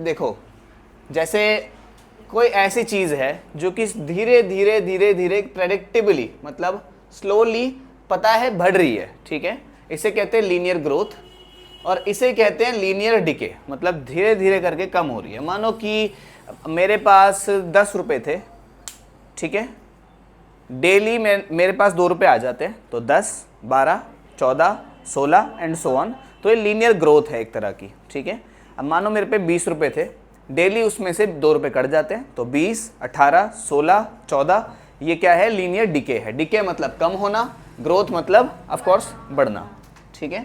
देखो जैसे कोई ऐसी चीज़ है जो कि धीरे धीरे धीरे धीरे प्रेडिक्टेबली मतलब स्लोली पता है बढ़ रही है, ठीक है, इसे कहते हैं लीनियर ग्रोथ, और इसे कहते हैं लीनियर डिके, मतलब धीरे धीरे करके कम हो रही है। मानो कि मेरे पास 10 रुपये थे, ठीक है, डेली मेरे पास 2 रुपये आ जाते हैं, तो 10, 12, 14, 16 एंड सो ऑन, तो ये लीनियर ग्रोथ है एक तरह की, ठीक है। अब मानो मेरे पे 20 रुपये थे, डेली उसमें से 2 रुपये कट जाते हैं, तो 20, 18, 16, 14, ये क्या है, लीनियर डिके है। डिके मतलब कम होना, ग्रोथ मतलब ऑफ कोर्स बढ़ना, ठीक है।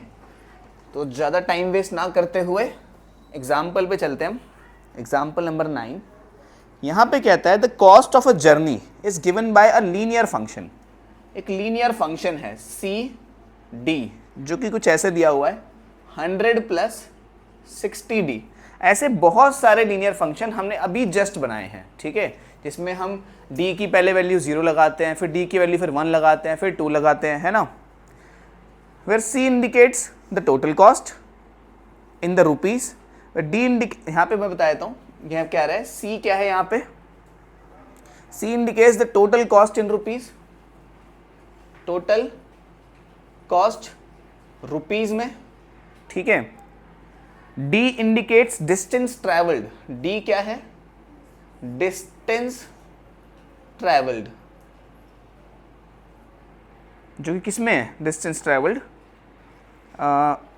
तो ज़्यादा टाइम वेस्ट ना करते हुए एग्जाम्पल पे चलते हैं हम। एग्जाम्पल नंबर 9, यहाँ पे कहता है the cost of a journey is given bye a linear function. एक लीनियर फंक्शन है सी डी, जो कि कुछ ऐसे दिया हुआ है 100 + 60D। ऐसे बहुत सारे लीनियर फंक्शन हमने अभी जस्ट बनाए हैं, ठीक है, जिसमें हम d की पहले वैल्यू 0 लगाते हैं, फिर d की वैल्यू फिर 1 लगाते हैं, फिर 2 लगाते हैं, है ना। Where c indicates the total cost in the rupees, d यहाँ पे मैं बता देता हूँ यह क्या रहा है, c क्या है यहाँ पे, c indicates the total cost in rupees, total cost rupees में, ठीक है। d indicates distance travelled, d क्या है, डिस्टेंस ट्रेवल्ड, जो कि किस में है, डिस्टेंस ट्रेवल्ड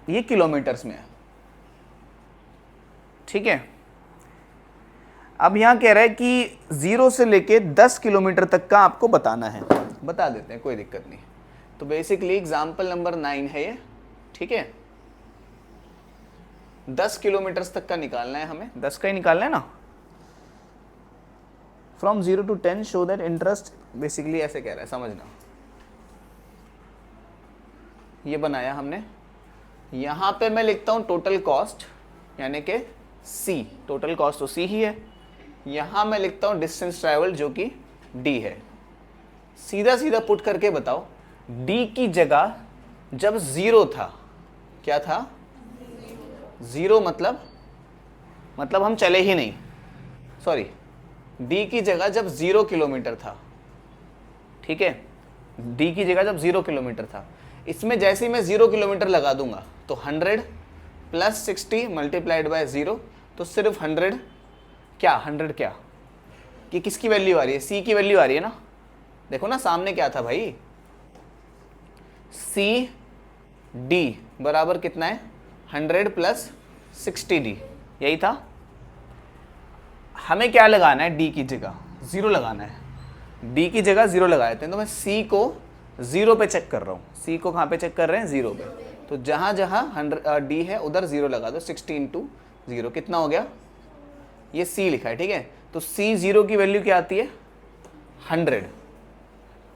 ये किलोमीटर्स में है, ठीक है। अब यहाँ कह रहा है कि 0 से लेके 10 किलोमीटर तक का आपको बताना है, बता देते हैं, कोई दिक्कत नहीं। तो बेसिकली एग्जाम्पल नंबर 9 है ये, ठीक है। 10 किलोमीटर तक का निकालना है हमें, 10 का ही निकालना है ना। From 0 to 10 show that interest, basically ऐसे कह रहा है, समझना। ये बनाया हमने, यहाँ पे मैं लिखता हूँ टोटल कॉस्ट, यानी कि C, टोटल कॉस्ट तो C ही है। यहाँ मैं लिखता हूँ डिस्टेंस ट्रैवल, जो कि D है। सीधा सीधा पुट करके बताओ, D की जगह जब 0 था, क्या था, 0 मतलब हम चले ही नहीं, सॉरी, D की जगह जब 0 किलोमीटर था, ठीक है, D की जगह जब 0 किलोमीटर था, इसमें जैसे ही मैं 0 किलोमीटर लगा दूंगा तो 100 + 60 मल्टीप्लाइड बाय 0, तो सिर्फ 100 क्या, 100 क्या, कि किसकी वैल्यू आ रही है, C की वैल्यू आ रही है ना। देखो ना सामने क्या था भाई, C D बराबर कितना है, 100 + 60D, यही था। हमें क्या लगाना है, D की जगह 0 लगाना है, D की जगह 0 लगा देते हैं। तो मैं C को 0 पे चेक कर रहा हूँ, C को कहाँ पे चेक कर रहे हैं, 0 पे। तो जहाँ जहाँ 100 D है उधर 0 लगा दो, 60 × 0 कितना हो गया, ये C लिखा है, ठीक है। तो C 0 की वैल्यू क्या आती है, 100,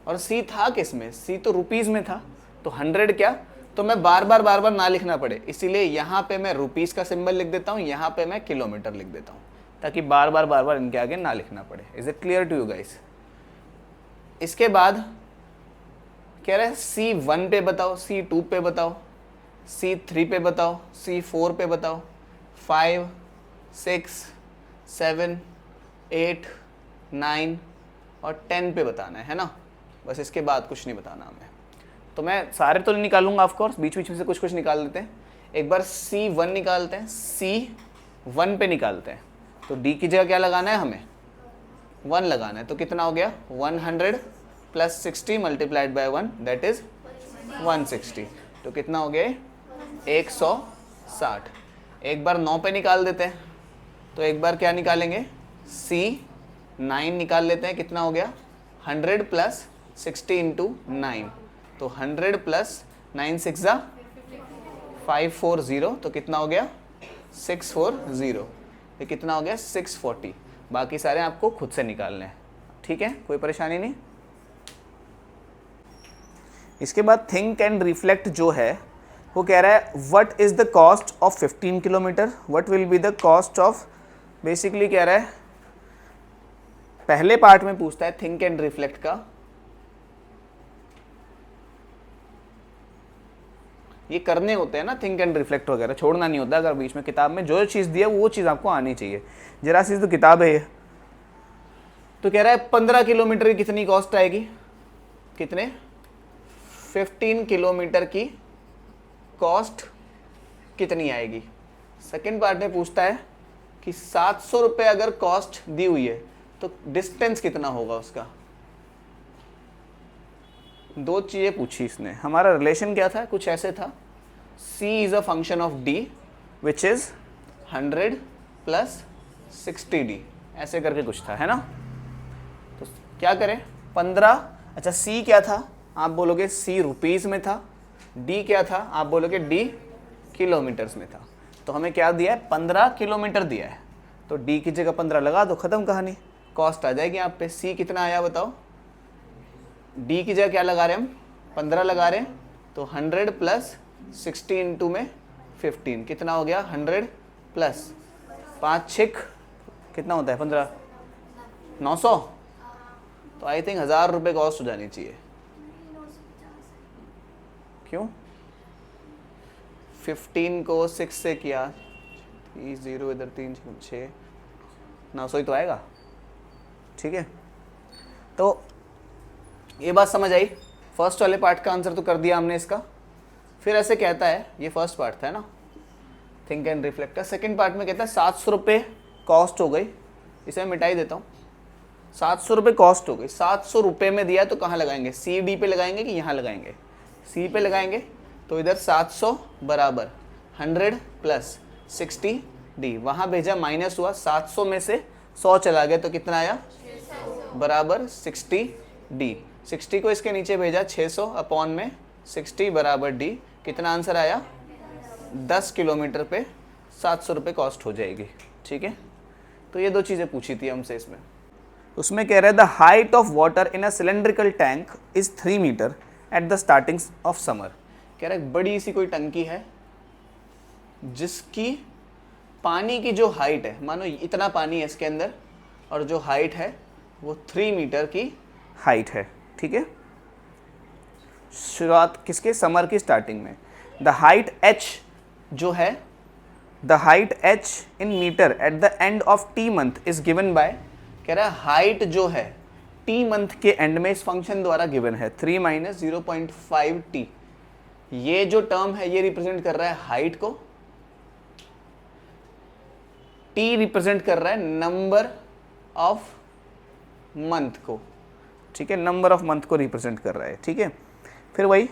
और C था किस में, C तो रुपीज़ में था, तो 100 क्या, तो मैं बार बार ना लिखना पड़े, इसीलिए यहाँ पे मैं रुपीज़ का सिंबल लिख देता हूँ, यहाँ पे मैं किलोमीटर लिख देता हूँ, ताकि बार बार इनके आगे ना लिखना पड़े। Is it clear to you guys. इसके बाद कह रहा है C1 पे बताओ, C2 पे बताओ, C3 पे बताओ, C4 पे बताओ, 5, 6, 7, 8, 9 और 10 पे बताना है ना, बस इसके बाद कुछ नहीं बताना हमें। तो मैं सारे तो नहीं निकालूंगा ऑफ कोर्स, बीच में से कुछ कुछ निकाल लेते हैं। एक बार C1 निकालते हैं, C1 पे निकालते हैं, तो D की जगह क्या लगाना है, हमें 1 लगाना है, तो कितना हो गया, 100 + 60 मल्टीप्लाइड बाय 1, दैट इज 160, तो कितना हो गया, 160। एक बार 9 पे निकाल देते हैं, तो एक बार क्या निकालेंगे, C9 निकाल लेते हैं, कितना हो गया, 100 + 60 × 9, तो 100 + 9 6 540, तो कितना हो गया, 640, ये कितना हो गया, 640। बाकी सारे आपको खुद से निकालने हैं, ठीक है, कोई परेशानी नहीं। इसके बाद थिंक एंड रिफ्लेक्ट जो है वो कह रहा है what is the cost of 15 kilometre, what will be the cost of, basically कह रहा है, पहले पार्ट में पूछता है थिंक एंड रिफ्लेक्ट का, ये करने होते हैं ना, थिंक एंड रिफ्लेक्ट वगैरह, छोड़ना नहीं होता। अगर बीच में किताब में जो चीज़ दी है वो चीज़ आपको आनी चाहिए। जरा सी तो किताब है ये। तो कह रहा है 15 किलोमीटर की कितनी कॉस्ट आएगी, कितने 15 किलोमीटर की कॉस्ट कितनी आएगी। सेकेंड पार्ट में पूछता है कि 700 रुपये अगर कॉस्ट दी हुई है तो डिस्टेंस कितना होगा उसका। दो चीज़ें पूछी इसने। हमारा रिलेशन क्या था, कुछ ऐसे था, c is a function of d which is 100 plus 60d, ऐसे करके कुछ था, है ना। तो क्या करें 15, अच्छा c क्या था, आप बोलोगे c रुपीज़ में था, d क्या था, आप बोलोगे d किलोमीटर्स में था। तो हमें क्या दिया है, 15 किलोमीटर दिया है, तो d की जगह 15 लगा दो, ख़त्म कहानी। कॉस्ट आ जाएगी आप पे। c कितना आया बताओ, d की जगह क्या लगा रहे हैं हम, 15 लगा रहे हैं, तो 100 प्लस 60 इंटू में 15 कितना हो गया, 100 प्लस 5 6 कितना होता है 15, 900। तो आई थिंक 1000 रुपये कॉस्ट हो जानी चाहिए। क्यों, 15 को 6 से किया, 0 इधर 3 6 900 ही तो आएगा, ठीक है। तो ये बात समझ आई। फर्स्ट वाले पार्ट का आंसर तो कर दिया हमने इसका। फिर ऐसे कहता है, ये फर्स्ट पार्ट था ना, थिंक एंड रिफ्लेक्ट का। सेकेंड पार्ट में कहता है 700 रुपये कॉस्ट हो गई, इसे मैं मिटाई देता हूँ। 700 रुपये कॉस्ट हो गई, 700 रुपये में दिया तो कहाँ लगाएंगे, सी डी पे लगाएंगे कि यहाँ लगाएंगे, सी पे लगाएंगे। तो इधर 700 बराबर 100 प्लस 60 डी, वहाँ भेजा माइनस हुआ, 700 में से 100 चला गया तो कितना आया, बराबर 60 डी। 60 को इसके नीचे भेजा, 600 अपॉन में 60 बराबर डी, कितना आंसर आया, 10 किलोमीटर पे 700 रुपये कॉस्ट हो जाएगी, ठीक है। तो ये दो चीज़ें पूछी थी हमसे इसमें। उसमें कह रहे हैं the height of water in a cylindrical tank is 3 metre at the starting of summer. कह रहा है बड़ी सी कोई टंकी है जिसकी पानी की जो हाइट है, मानो इतना पानी है इसके अंदर, और जो हाइट है वो 3 मीटर की हाइट है, ठीक है। शुरुआत किसके, समर की स्टार्टिंग में। द हाइट h जो है, the height h in metre at the end of t month is given by, कह रहा है हाइट जो है t मंथ के एंड में इस फंक्शन द्वारा गिवन है 3 माइनस 0.5t। ये जो टर्म है ये रिप्रेजेंट कर रहा है हाइट को, t रिप्रेजेंट कर रहा है नंबर ऑफ मंथ को, ठीक है, नंबर ऑफ मंथ को रिप्रेजेंट कर रहा है, ठीक है। फिर वही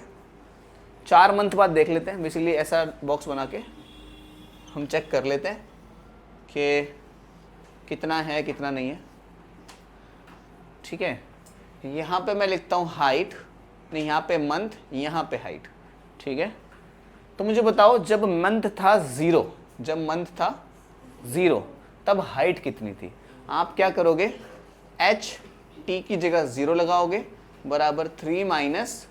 4 मंथ बाद देख लेते हैं, बेसिकली ऐसा बॉक्स बना के हम चेक कर लेते हैं कि कितना है कितना नहीं है, ठीक है। यहाँ पे मैं लिखता हूँ हाइट, नहीं यहाँ पे मंथ, यहाँ पे हाइट, ठीक है। तो मुझे बताओ जब मंथ था 0, जब मंथ था 0 तब हाइट कितनी थी। आप क्या करोगे, h t की जगह 0 लगाओगे, बराबर 3 माइनस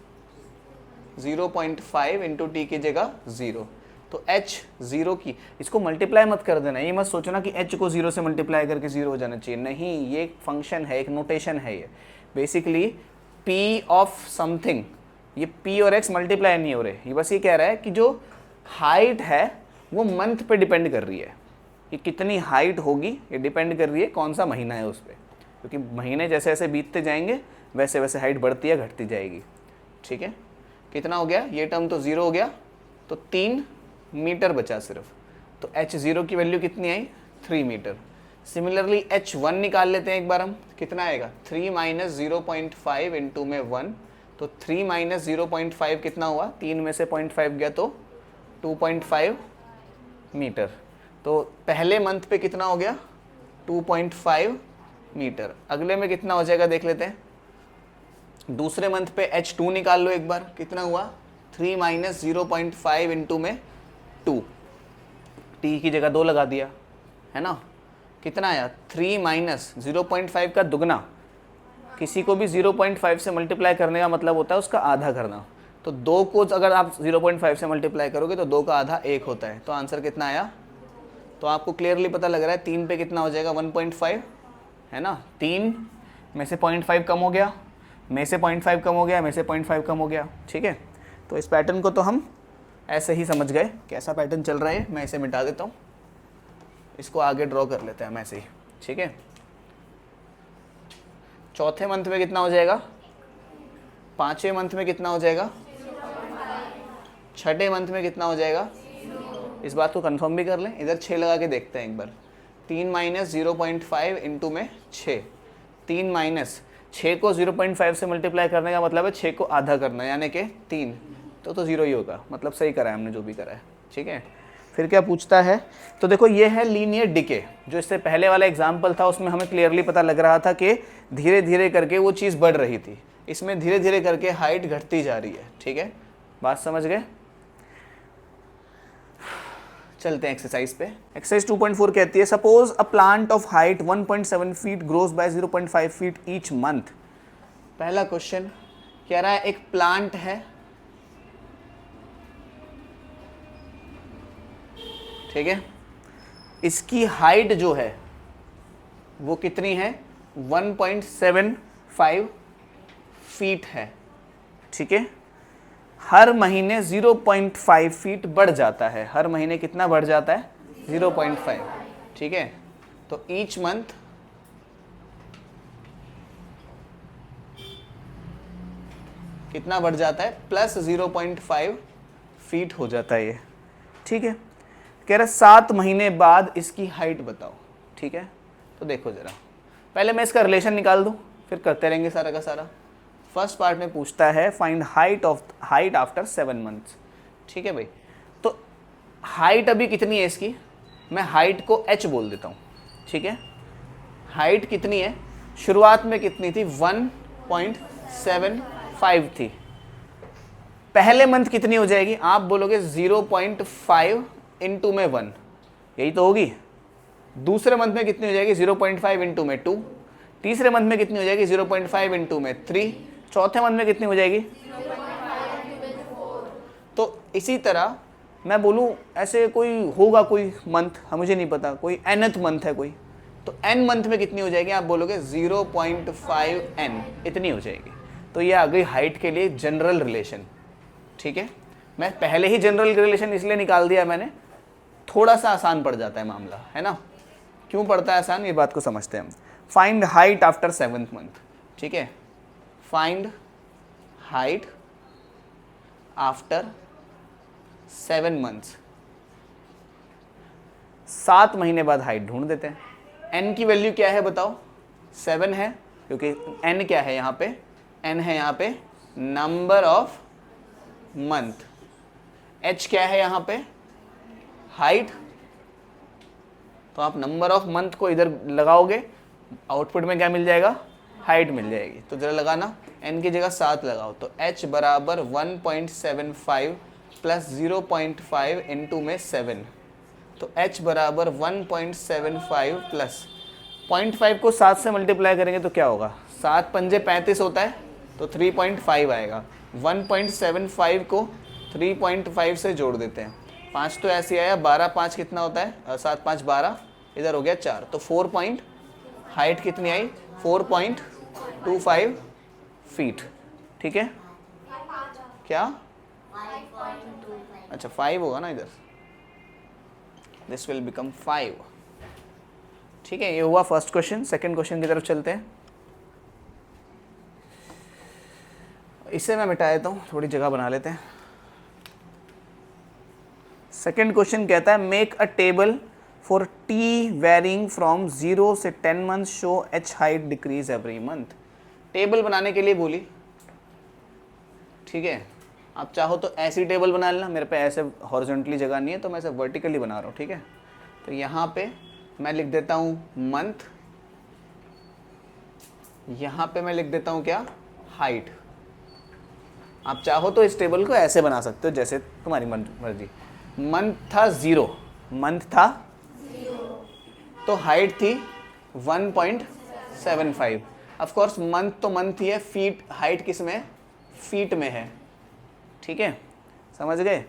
0.5 इंटू टी की जगह 0। तो h 0 की, इसको मल्टीप्लाई मत कर देना, ये मत सोचना कि h को 0 से मल्टीप्लाई करके 0 हो जाना चाहिए, नहीं, ये एक फंक्शन है, एक नोटेशन है। ये बेसिकली p ऑफ समथिंग, ये p और x मल्टीप्लाई नहीं हो रहे, ये बस ये कह रहा है कि जो हाइट है वो मंथ पे डिपेंड कर रही है, कि कितनी हाइट होगी ये डिपेंड कर रही है कौन सा महीना है उस पर, क्योंकि महीने जैसे जैसे बीतते जाएंगे वैसे वैसे हाइट बढ़ती है घटती जाएगी, ठीक है। कितना हो गया, ये टर्म तो 0 हो गया, तो 3 मीटर बचा सिर्फ, तो h0 की वैल्यू कितनी आई, 3 मीटर। सिमिलरली h1 निकाल लेते हैं एक बार हम, कितना आएगा, 3 माइनस 0.5 इंटू में 1, तो 3 माइनस 0.5 कितना हुआ, 3 में से 0.5 गया तो 2.5 मीटर। तो पहले मंथ पे कितना हो गया, 2.5 मीटर। अगले में कितना हो जाएगा देख लेते हैं, दूसरे मंथ पे h2 निकाल लो एक बार, कितना हुआ, 3 माइनस 0.5 इंटू में 2, t की जगह 2 लगा दिया, है ना। कितना आया, 3 माइनस 0.5 का दुगना, किसी को भी 0.5 से मल्टीप्लाई करने का मतलब होता है उसका आधा करना, तो 2 को अगर आप 0.5 से मल्टीप्लाई करोगे तो 2 का आधा 1 होता है, तो आंसर कितना आया। तो आपको क्लियरली पता लग रहा है 3 पे कितना हो जाएगा, 1.5, है ना। 3 में से 0.5 कम हो गया, में से 0.5 कम हो गया, में से 0.5 कम हो गया, ठीक है। तो इस पैटर्न को तो हम ऐसे ही समझ गए कैसा पैटर्न चल रहा है। मैं इसे मिटा देता हूँ, इसको आगे ड्रॉ कर लेते हैं हम ऐसे ही, ठीक है। चौथे मंथ में कितना हो जाएगा, पांचवें मंथ में कितना हो जाएगा, छठे मंथ में कितना हो जाएगा, इस बात को कंफर्म भी कर लें। इधर 6 लगा के देखते हैं एक बार। 3 माइनस 0.5 इंटू में 6, 3 माइनस 6 को 0.5 से मल्टीप्लाई करने का मतलब है 6 को आधा करना, यानी कि 3, तो 0 ही होगा। मतलब सही करा है हमने जो भी करा है, ठीक है। फिर क्या पूछता है, तो देखो ये है लीनियर डिके। जो इससे पहले वाला एग्जाम्पल था उसमें हमें क्लियरली पता लग रहा था कि धीरे धीरे करके वो चीज़ बढ़ रही थी, इसमें धीरे धीरे करके हाइट घटती जा रही है, ठीक है। बात समझ गए। चलते हैं एक्सरसाइज पे। एक्सरसाइज 2.4 कहती है suppose a plant of height 1.7 feet grows bye 0.5 feet each month. पहला क्वेश्चन कह रहा है एक प्लांट है, ठीक है, इसकी हाइट जो है वो कितनी है, 1.75 फीट है, ठीक है। हर महीने 0.5 फीट बढ़ जाता है, हर महीने कितना बढ़ जाता है, 0.5, ठीक है। तो ईच मंथ कितना बढ़ जाता है, प्लस 0.5 फीट हो जाता है ये, ठीक है। कह रहा 7 महीने बाद इसकी हाइट बताओ, ठीक है। तो देखो जरा, पहले मैं इसका रिलेशन निकाल दूं, फिर करते रहेंगे सारा का सारा। फर्स्ट पार्ट में पूछता है फाइंड हाइट आफ्टर 7 मंथ्स, ठीक है भाई। तो हाइट अभी कितनी है इसकी, मैं हाइट को h बोल देता हूँ, ठीक है। हाइट कितनी है, शुरुआत में कितनी थी, 1.75 थी। पहले मंथ कितनी हो जाएगी, आप बोलोगे 0.5 इंटू में 1, यही तो होगी। दूसरे मंथ में कितनी हो जाएगी, 0.5 इंटू में 2। तीसरे मंथ में कितनी हो जाएगी, 0.5 इंटू में 3। चौथे मंथ में कितनी हो जाएगी, 0.5 तो इसी तरह मैं बोलूँ ऐसे कोई होगा कोई मंथ, मुझे नहीं पता, कोई nth मंथ है कोई, तो n मंथ में कितनी हो जाएगी, आप बोलोगे 0.5n, इतनी हो जाएगी। तो ये आ गई हाइट के लिए जनरल रिलेशन, ठीक है। मैं पहले ही जनरल रिलेशन इसलिए निकाल दिया मैंने, थोड़ा सा आसान पड़ जाता है मामला, है ना। क्यों पड़ता है आसान, ये बात को समझते हैं हम। Find height after 7th month, ठीक है। फाइंड हाइट आफ्टर 7 मंथ्स, 7 महीने बाद हाइट ढूंढ देते हैं। n की वैल्यू क्या है बताओ, 7 है, क्योंकि n क्या है यहाँ पे, n है यहाँ पे नंबर ऑफ मंथ, h क्या है यहाँ पे, हाइट। तो आप नंबर ऑफ मंथ को इधर लगाओगे, आउटपुट में क्या मिल जाएगा, हाइट मिल जाएगी। तो जरा लगाना, n की जगह 7 लगाओ, तो h बराबर 1.75 प्लस 0.5 इंटू में 7, तो h बराबर 1.75 प्लस 0.5 को 7 से मल्टीप्लाई करेंगे तो क्या होगा, 7 पंजे 35 होता है, तो 3.5 आएगा। 1.75 को 3.5 से जोड़ देते हैं, 5 तो ऐसे आया, 12 5 कितना होता है, 7 5 12, इधर हो गया 4, तो 4 हाइट कितनी आई, 4.25 फीट, ठीक है। क्या, अच्छा 5 होगा ना इधर, दिस विल बिकम 5, ठीक है। ये हुआ फर्स्ट क्वेश्चन। सेकंड क्वेश्चन की तरफ चलते हैं। इसे मैं मिटा देता हूँ, थोड़ी जगह बना लेते हैं। सेकंड क्वेश्चन कहता है make a table for t varying from 0 से 10 month, show h height decrease every month. Table बनाने के लिए बोली, ठीक है। आप चाहो तो ऐसी टेबल बना लेना, मेरे पे ऐसे हॉरिजॉन्टली जगह नहीं है तो मैं ऐसे वर्टिकली बना रहा हूँ, ठीक है। तो यहाँ पे मैं लिख देता हूँ मंथ, यहाँ पे मैं लिख देता हूँ क्या, हाइट। आप चाहो तो इस टेबल को ऐसे बना सकते हो जैसे तुम्हारी मर्जी। मंथ था 0, मंथ था 0, तो हाइट थी 1.75। ऑफ कोर्स मंथ तो मंथ ही है, फीट हाइट किस में, फीट में है, ठीक है, समझ गए।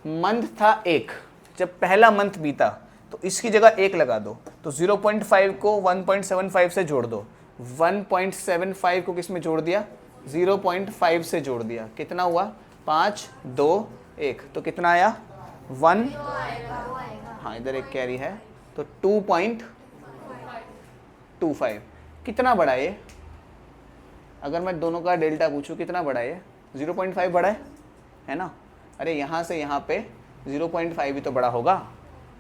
मंथ था 1, जब पहला मंथ बीता तो इसकी जगह 1 लगा दो, तो 0.5 को 1.75 से जोड़ दो, 1.75 को किस में जोड़ दिया, 0.5 से जोड़ दिया, कितना हुआ, 5 2 1, तो कितना आया 1, हाँ इधर एक कैरी है, तो 2.25। कितना बड़ा है ये? अगर मैं दोनों का डेल्टा पूछूं कितना बड़ा है ये? 0.5 बड़ा है ना? अरे यहाँ से यहाँ पे 0.5 भी तो बड़ा होगा,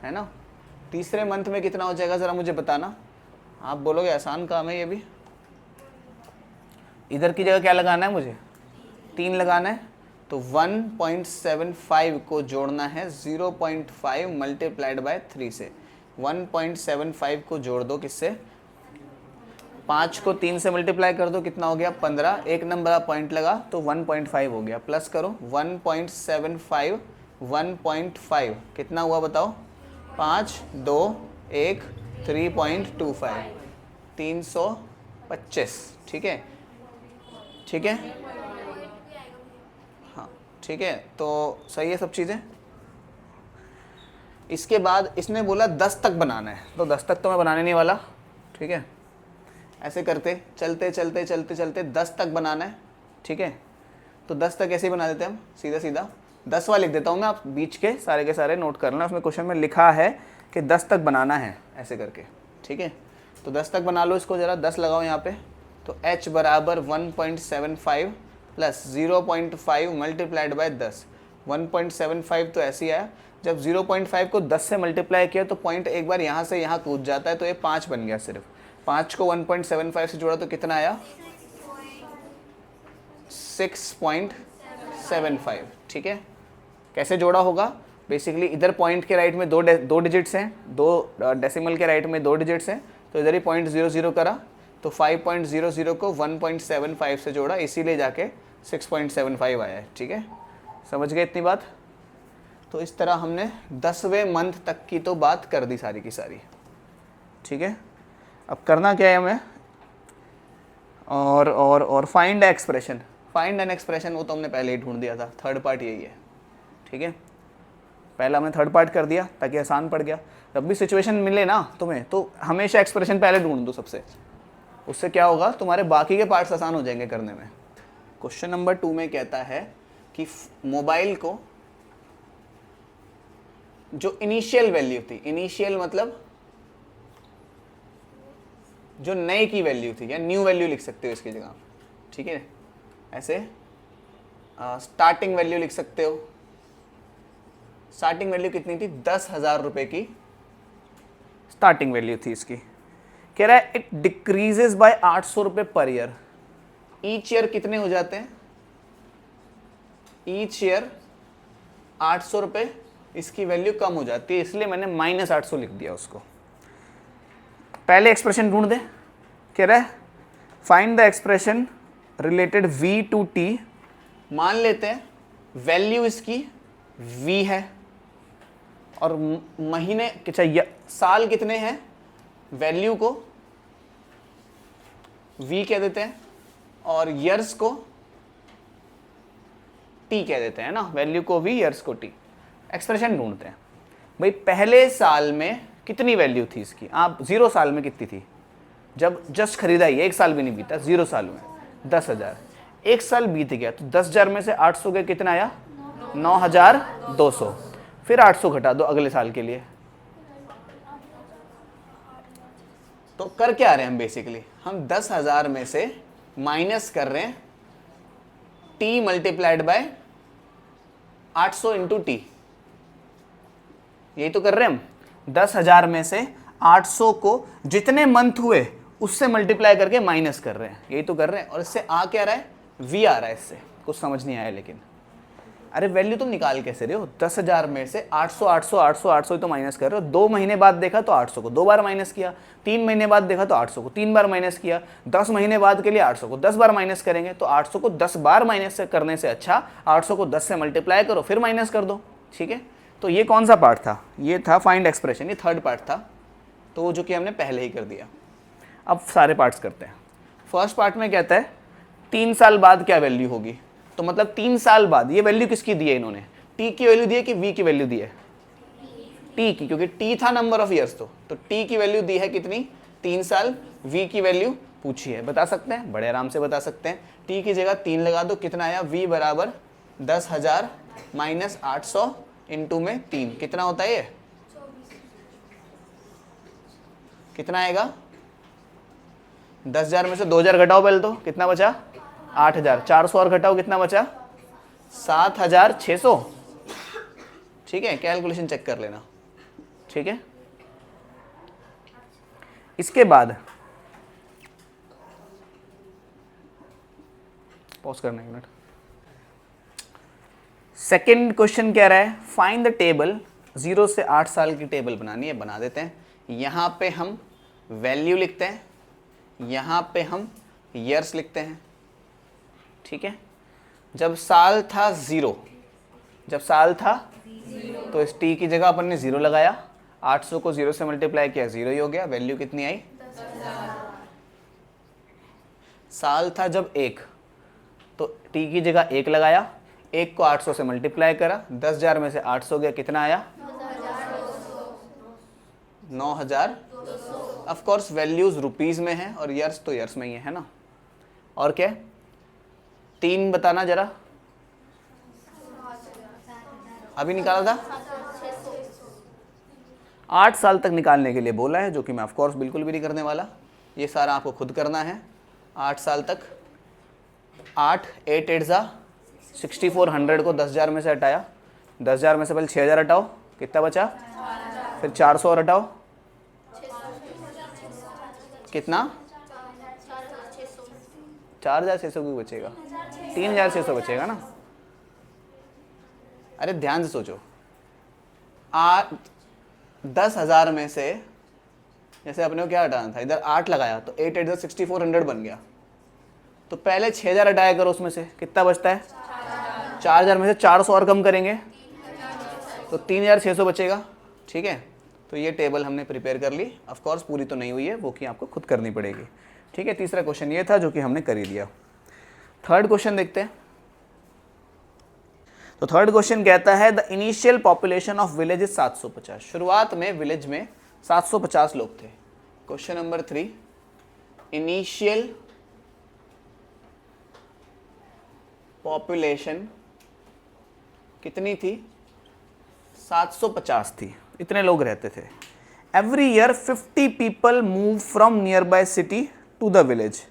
है ना? तीसरे मंथ में कितना हो जाएगा ज़रा मुझे बताना। आप बोलोगे आसान काम है ये भी। इधर की जगह क्या लगाना है मुझे? 3 लगाना है, तो 1.75 को जोड़ना है 0.5 मल्टीप्लाइड बाय 3 से। 1.75 को जोड़ दो किससे? 5 को 3 से मल्टीप्लाई कर दो, कितना हो गया 15। एक नंबर पॉइंट लगा तो 1.5 हो गया। प्लस करो 1.75 1.5 कितना हुआ बताओ? 5 2 1 3.25 325। ठीक है, ठीक है, हाँ ठीक है, तो सही है सब चीज़ें। इसके बाद इसने बोला 10 तक बनाना है, तो 10 तक तो मैं बनाने नहीं वाला। ठीक है, ऐसे करते चलते चलते चलते चलते 10 तक बनाना है। ठीक है, तो 10 तक ऐसे ही बना देते हैं हम, सीधा सीधा 10वां लिख देता हूँ मैं, आप बीच के सारे नोट कर लेना। उसमें क्वेश्चन में लिखा है कि 10 तक बनाना है ऐसे करके। ठीक है, तो 10 तक बना लो इसको, ज़रा 10 लगाओ यहाँ पे। तो h बराबर 1.75 प्लस 0.5 मल्टीप्लाइड बाय 10। 1.75 तो ऐसे ही आया। जब 0.5 को 10 से मल्टीप्लाई किया तो पॉइंट एक बार यहाँ से यहाँ कूद जाता है, तो ये 5 बन गया। सिर्फ 5 को 1.75 से जोड़ा तो कितना आया? 6.75। ठीक है, कैसे जोड़ा होगा? बेसिकली इधर पॉइंट के राइट में दो डिजिट्स हैं, दो डेसिमल के राइट में 2 डिजिट्स हैं, तो इधर ही 0.00 करा, तो 5.00 को 1.75 से जोड़ा, इसीलिए जाके 6.75 आया है। ठीक है, समझ गए इतनी बात? तो इस तरह हमने 10वें मंथ तक की तो बात कर दी सारी की सारी। ठीक है, अब करना क्या है हमें? और find expression. Find an expression वो तो हमने पहले ही ढूंढ दिया था, थर्ड पार्ट यही है। ठीक है, पहला हमने थर्ड पार्ट कर दिया ताकि आसान पड़ गया। जब भी सिचुएशन मिले ना तुम्हें, तो हमेशा एक्सप्रेशन पहले ढूंढ दो सबसे, उससे क्या होगा तुम्हारे बाकी के पार्ट्स आसान हो जाएंगे करने में। क्वेश्चन नंबर 2 में कहता है कि मोबाइल को जो इनिशियल वैल्यू थी, इनिशियल मतलब जो नए की वैल्यू थी, या न्यू वैल्यू लिख सकते हो इसकी जगह। ठीक है, ऐसे स्टार्टिंग वैल्यू लिख सकते हो। स्टार्टिंग वैल्यू कितनी थी? 10,000 रुपए की स्टार्टिंग वैल्यू थी इसकी। कह रहा है इट डिक्रीजेस बाय 800 रुपए पर ईयर। ईच ईयर कितने हो जाते हैं? ईच ईयर 800 रुपए इसकी वैल्यू कम हो जाती है, इसलिए मैंने -800 लिख दिया उसको। पहले एक्सप्रेशन ढूंढ दे। कह रहा है find the expression related v to t। मान लेते हैं वैल्यू इसकी v है और महीने अच्छा साल कितने हैं? वैल्यू को v कह देते हैं और ईयर्स को t कह देते हैं ना। वैल्यू को v, ईयर्स को t। एक्सप्रेशन ढूंढते हैं भाई। पहले साल में कितनी वैल्यू थी इसकी? आप 0 साल में कितनी थी जब जस्ट खरीदा ही, 1 साल भी नहीं बीता, 0 साल में 10,000। 1 साल बीत गया तो 10,000 में से 800 के कितना आया? 9,200। फिर 800 घटा दो अगले साल के लिए। तो कर क्या रहे हैं हम? बेसिकली हम 10,000 में से माइनस कर रहे हैं t multiplied by 800 into T. यही तो कर रहे हैं हम। 10,000 में से 800 को जितने मंथ हुए उससे मल्टीप्लाई करके माइनस कर रहे हैं, यही तो कर रहे हैं। और इससे आ क्या रहा है? v आ रहा है। इससे कुछ समझ नहीं आया लेकिन। अरे वैल्यू तुम निकाल कैसे रहे हो? 10,000 में से 800 800 800 800 तो माइनस कर रहे हो। 2 महीने बाद देखा तो 800 को 2 बार माइनस किया, 3 महीने बाद देखा तो 800 को 3 बार माइनस किया, 10 महीने बाद के लिए 800 को 10 बार माइनस करेंगे। तो 800 को 10 बार माइनस करने से अच्छा 800 को 10 से मल्टीप्लाई करो फिर माइनस कर दो। ठीक है, तो ये कौन सा पार्ट था? ये था फाइंड एक्सप्रेशन, ये थर्ड पार्ट था, तो जो कि हमने पहले ही कर दिया। अब सारे पार्ट्स करते हैं। फर्स्ट पार्ट में कहता है 3 साल बाद क्या वैल्यू होगी। तो मतलब 3 साल बाद ये वैल्यू किसकी दी है इन्होंने? टी की वैल्यू दी है कि वी की वैल्यू दी है? टी की, क्योंकि टी था नंबर ऑफ ईयर्स। तो टी की वैल्यू दी है कितनी? 3 साल। वी की वैल्यू पूछी है, बता सकते हैं, बड़े आराम से बता सकते हैं। टी की जगह 3 लगा दो, कितना आया? वी बराबर 10,000 माइनस 800 इंटू में 3 कितना होता है ये? कितना आएगा? 10,000 में से 2,000 घटाओ पहले तो कितना बचा? 8,000। 400 और घटाओ कितना बचा? 7,600। ठीक है, कैलकुलेशन चेक कर लेना। ठीक है, इसके बाद पॉज करना एक मिनट। सेकेंड क्वेश्चन कह रहा है फाइंड द टेबल, 0 से 8 साल की टेबल बनानी है, बना देते हैं। यहां पे हम वैल्यू लिखते हैं, यहां पे हम ईयर्स लिखते हैं। ठीक है, जब साल था 0, जब साल था तो इस टी की जगह अपन ने 0 लगाया, 800 को 0 से मल्टीप्लाई किया, 0 ही हो गया। वैल्यू कितनी आई? 10,000। साल था जब 1, तो टी की जगह 1 लगाया, 1 को 800 से मल्टीप्लाई करा, 10,000 में से 800 गया, कितना आया? 9,000। ऑफ कोर्स वैल्यूज रुपीज में है और ईयर्स तो ईयर्स में ही है ना। और क्या? 3 बताना जरा, अभी निकाला था। 8 साल तक निकालने के लिए बोला है, जो कि मैं ऑफ कोर्स बिल्कुल भी नहीं करने वाला। ये सारा आपको खुद करना है। 8 साल तक 8 8 8 6400 को 10,000 में से हटाया, 10,000 में से पहले 6,000 हटाओ, कितना बचा? फिर 400 और हटाओ, कितना? 4,600 भी बचेगा, 3,600 बचेगा ना। अरे ध्यान से सोचो, 10,000 में से जैसे अपने को क्या हटाना था, इधर 8 लगाया तो 8 8 6400 बन गया। तो पहले 6,000 हटाया करो, उसमें से कितना बचता है? 4,000 में से 400 और कम करेंगे तो 3,600 बचेगा। ठीक है, तो ये टेबल हमने प्रिपेयर कर ली। ऑफ कोर्स पूरी तो नहीं हुई है, वो कि आपको खुद करनी पड़ेगी। ठीक है, तीसरा क्वेश्चन ये था जो कि हमने कर ही दिया। थर्ड क्वेश्चन देखते हैं। तो थर्ड क्वेश्चन कहता है the initial population of village is 750। शुरुआत में विलेज में 750 लोग थे। क्वेश्चन नंबर 3, इनिशियल पॉपुलेशन कितनी थी? 750 थी, इतने लोग रहते थे। Every year 50 people move from nearby city to the village.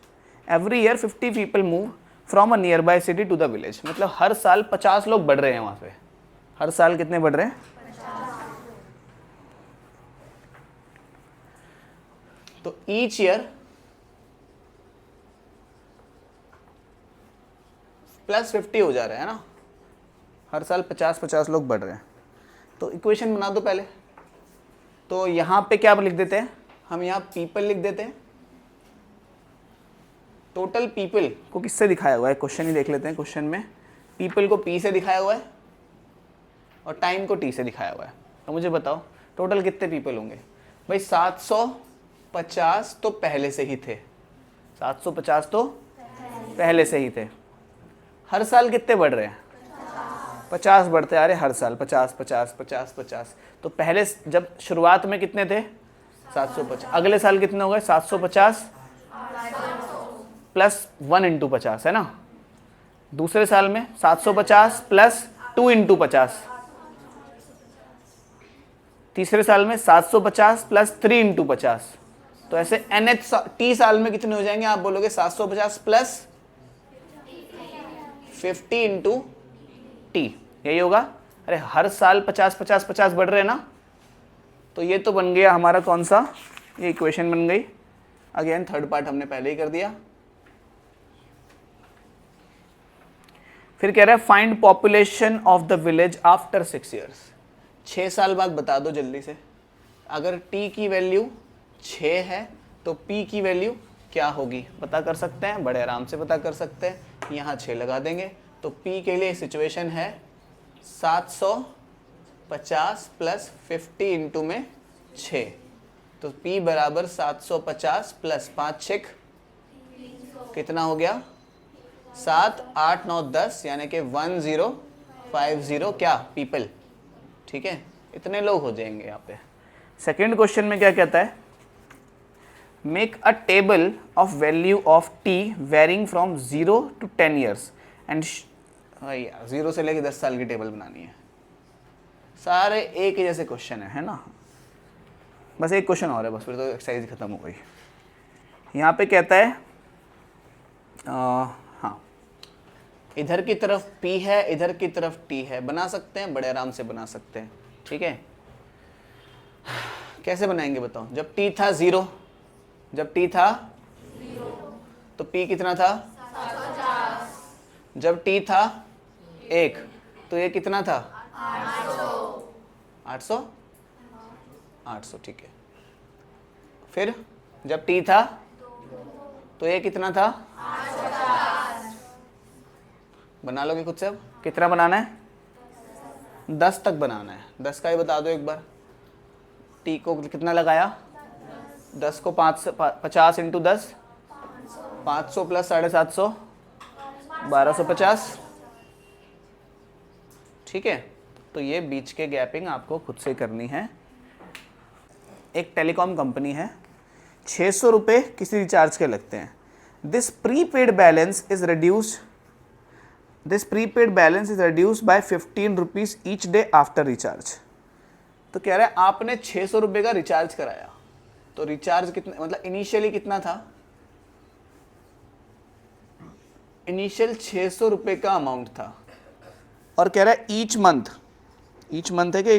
Every year 50 people move from a nearby city to the village. मतलब हर साल 50 लोग बढ़ रहे हैं वहां पे। हर साल कितने बढ़ रहे हैं? 50। तो ईच ईयर +50 हो जा रहा है ना, हर साल 50-50 लोग बढ़ रहे हैं। तो इक्वेशन बना दो पहले। तो यहां पे क्या लिख देते हैं हम? यहां पीपल लिख देते हैं। टोटल पीपल को किससे दिखाया हुआ है? क्वेश्चन ही देख लेते हैं। क्वेश्चन में पीपल को पी से दिखाया हुआ है और टाइम को टी से दिखाया हुआ है। तो मुझे बताओ टोटल कितने पीपल होंगे? भाई 750 तो पहले से ही थे, 750 तो पहले से ही थे। हर साल कितने बढ़ रहे हैं? 50 बढ़ते आ रहे हर साल, 50 50 50 50। तो पहले जब शुरुआत में कितने थे? 750। अगले साल कितने हो गए? 750 प्लस 1 इंटू 50 है ना। दूसरे साल में 750 प्लस 2 इंटू 50। तीसरे साल में 750 प्लस 3 इंटू 50। तो ऐसे nth टी साल में कितने हो जाएंगे? आप बोलोगे 750 प्लस 50 इंटू टी, यही होगा। अरे हर साल 50 50 50 बढ़ रहे हैं ना। तो ये तो बन गया हमारा कौन सा? ये इक्वेशन बन गई। अगेन थर्ड पार्ट हमने पहले ही कर दिया। फिर कह रहा है find population of the village after 6 years. 6 साल बाद बता दो जल्दी से। अगर टी की वैल्यू 6 है तो पी की वैल्यू क्या होगी? पता कर सकते हैं, बड़े आराम से पता कर सकते हैं। यहाँ 6 लगा देंगे तो पी के लिए सिचुएशन है 750 प्लस 50 इंटू में 6। तो P बराबर 750 प्लस 5 6 कितना हो गया? 7 8 9 10 यानी कि 1050 क्या पीपल। ठीक है, इतने लोग हो जाएंगे यहाँ पे। सेकेंड क्वेश्चन में क्या कहता है? Make a table of value of t varying from 0 to 10 years and वही यार, 0 से लेके 10 साल की टेबल बनानी है। सारे एक ही जैसे क्वेश्चन है ना। बस एक क्वेश्चन और है, बस फिर तो एक्सरसाइज खत्म हो गई। यहाँ पे कहता है हाँ, इधर की तरफ P है, इधर की तरफ T है। बना सकते हैं, बड़े आराम से बना सकते हैं, ठीक है। कैसे बनाएंगे बताओ? जब T था 0, जब T था 0 तो P कितना था? 50। जब T था 1 तो ये कितना था? 800। 800, ठीक है। फिर जब T था तो ये कितना था? 850। बना लोगे खुद से? अब कितना बनाना है? 10 तक बनाना है। 10 का ही बता दो एक बार। T को कितना लगाया? 10 को 50 इंटू 10, 500 प्लस 750, 1250, ठीक है। तो ये बीच के गैपिंग आपको खुद से करनी है। एक टेलीकॉम कंपनी है, 600 रुपये किसी रिचार्ज के लगते हैं। This prepaid balance is reduced by 15 rupees each day after recharge. तो कह रहा है आपने 600 रुपये का रिचार्ज कराया, तो रिचार्ज कितना, मतलब इनिशियली कितना था? इनिशियल 600 रुपये का अमाउंट था, और कह रहा है ईच मंथ है कि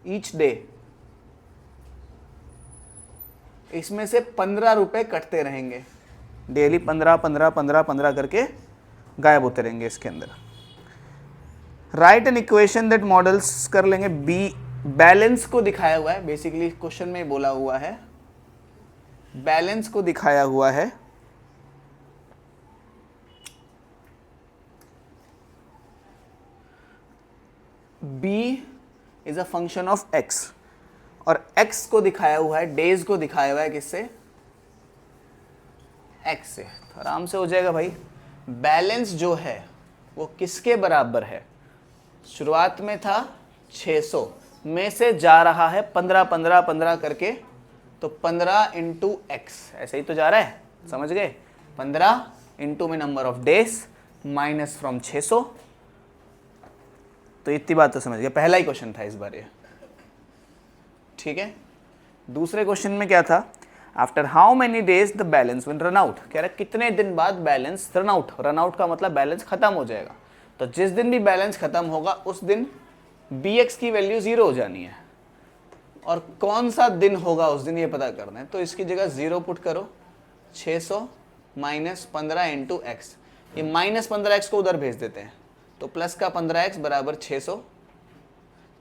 ईच डे, इसमें से 15 रुपये कटते रहेंगे डेली। 15 करके गायब होते रहेंगे इसके अंदर। Right an equation that models कर लेंगे बी, बैलेंस को दिखाया हुआ है, बेसिकली क्वेश्चन में बोला हुआ है बैलेंस को दिखाया हुआ है। b is a function of x, और x को दिखाया हुआ है, डेज को दिखाया हुआ है किससे? x से। तो आराम से हो जाएगा भाई। बैलेंस जो है वो किसके बराबर है? शुरुआत में था 600 में से जा रहा है 15 करके, तो 15 इंटू एक्स, ऐसे ही तो जा रहा है, समझ गए? 15 इंटू में number of days minus from 600। तो इतनी बात तो समझ गए। पहला ही क्वेश्चन था इस बार ये, ठीक है। दूसरे क्वेश्चन में क्या था? After how many days the balance will run out. कह रहा है कितने दिन बाद बैलेंस रन आउट का मतलब बैलेंस खत्म हो जाएगा। तो जिस दिन भी बैलेंस खत्म होगा उस दिन bx की वैल्यू 0 हो जानी है, और कौन सा दिन होगा उस दिन ये पता करना है। तो इसकी जगह 0 पुट करो, 600 माइनस 15 इंटू एक्स। ये माइनस 15x को उधर भेज देते हैं, तो प्लस का 15x बराबर 600।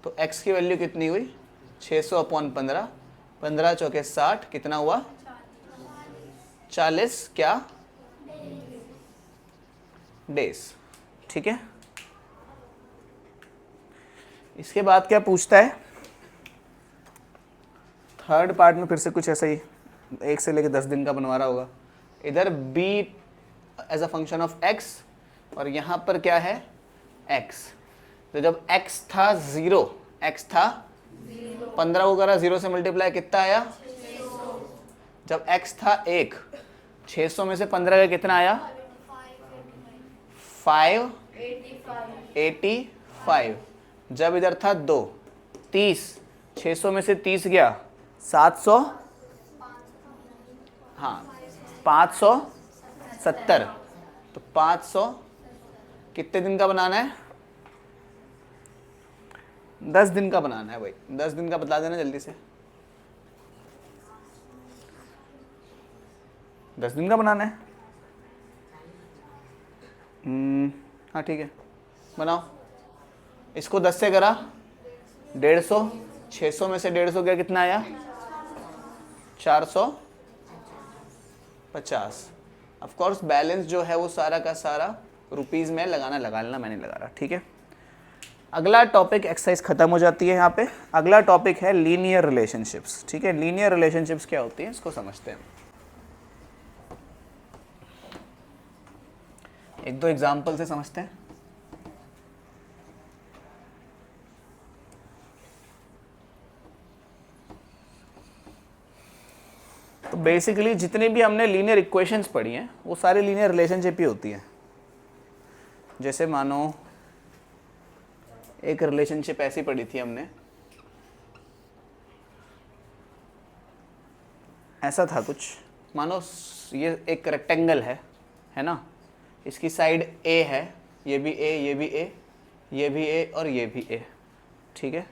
तो x की वैल्यू कितनी हुई? 600 अपॉन 15, 15 चौके 60, कितना हुआ? 40 क्या डेज, ठीक है। इसके बाद क्या पूछता है? थर्ड पार्ट में फिर से कुछ ऐसा ही 1 से लेकर 10 दिन का बनवा रहा होगा। इधर b as a function of x, और यहां पर क्या है? x। तो जब x था 0, 15 को करा 0 से मल्टीप्लाई, कितना आया? 600। जब x था 1, 600 में से 15 का कितना आया? 585। जब इधर था 2, 30, 600 में से 30 गया 700, हाँ 570। तो 500 कितने दिन का बनाना है? 10 दिन का बनाना है भाई। 10 दिन का बता देना जल्दी से। 10 दिन का बनाना है। हाँ ठीक है, बनाओ। इसको 10 से करा 150, 600 में से 150 गया, कितना आया? 450। ऑफ कोर्स बैलेंस जो है वो सारा का सारा रुपीस में लगा लेना, मैंने लगा रहा, ठीक है। अगला टॉपिक एक्सरसाइज खत्म हो जाती है यहाँ पे। अगला टॉपिक है लीनियर रिलेशनशिप्स, ठीक है। लीनियर रिलेशनशिप्स क्या होती है इसको समझते हैं। एक दो एग्जाम्पल से समझते हैं। तो बेसिकली जितनी भी हमने लीनियर इक्वेशंस पढ़ी हैं वो सारी लीनियर रिलेशनशिप ही होती हैं। जैसे मानो एक रिलेशनशिप ऐसी पढ़ी थी हमने, ऐसा था कुछ, मानो ये एक रेक्टेंगल है ना, इसकी साइड ए है, ये भी ए, ये भी ए, ये भी ए और ये भी ए, ठीक है।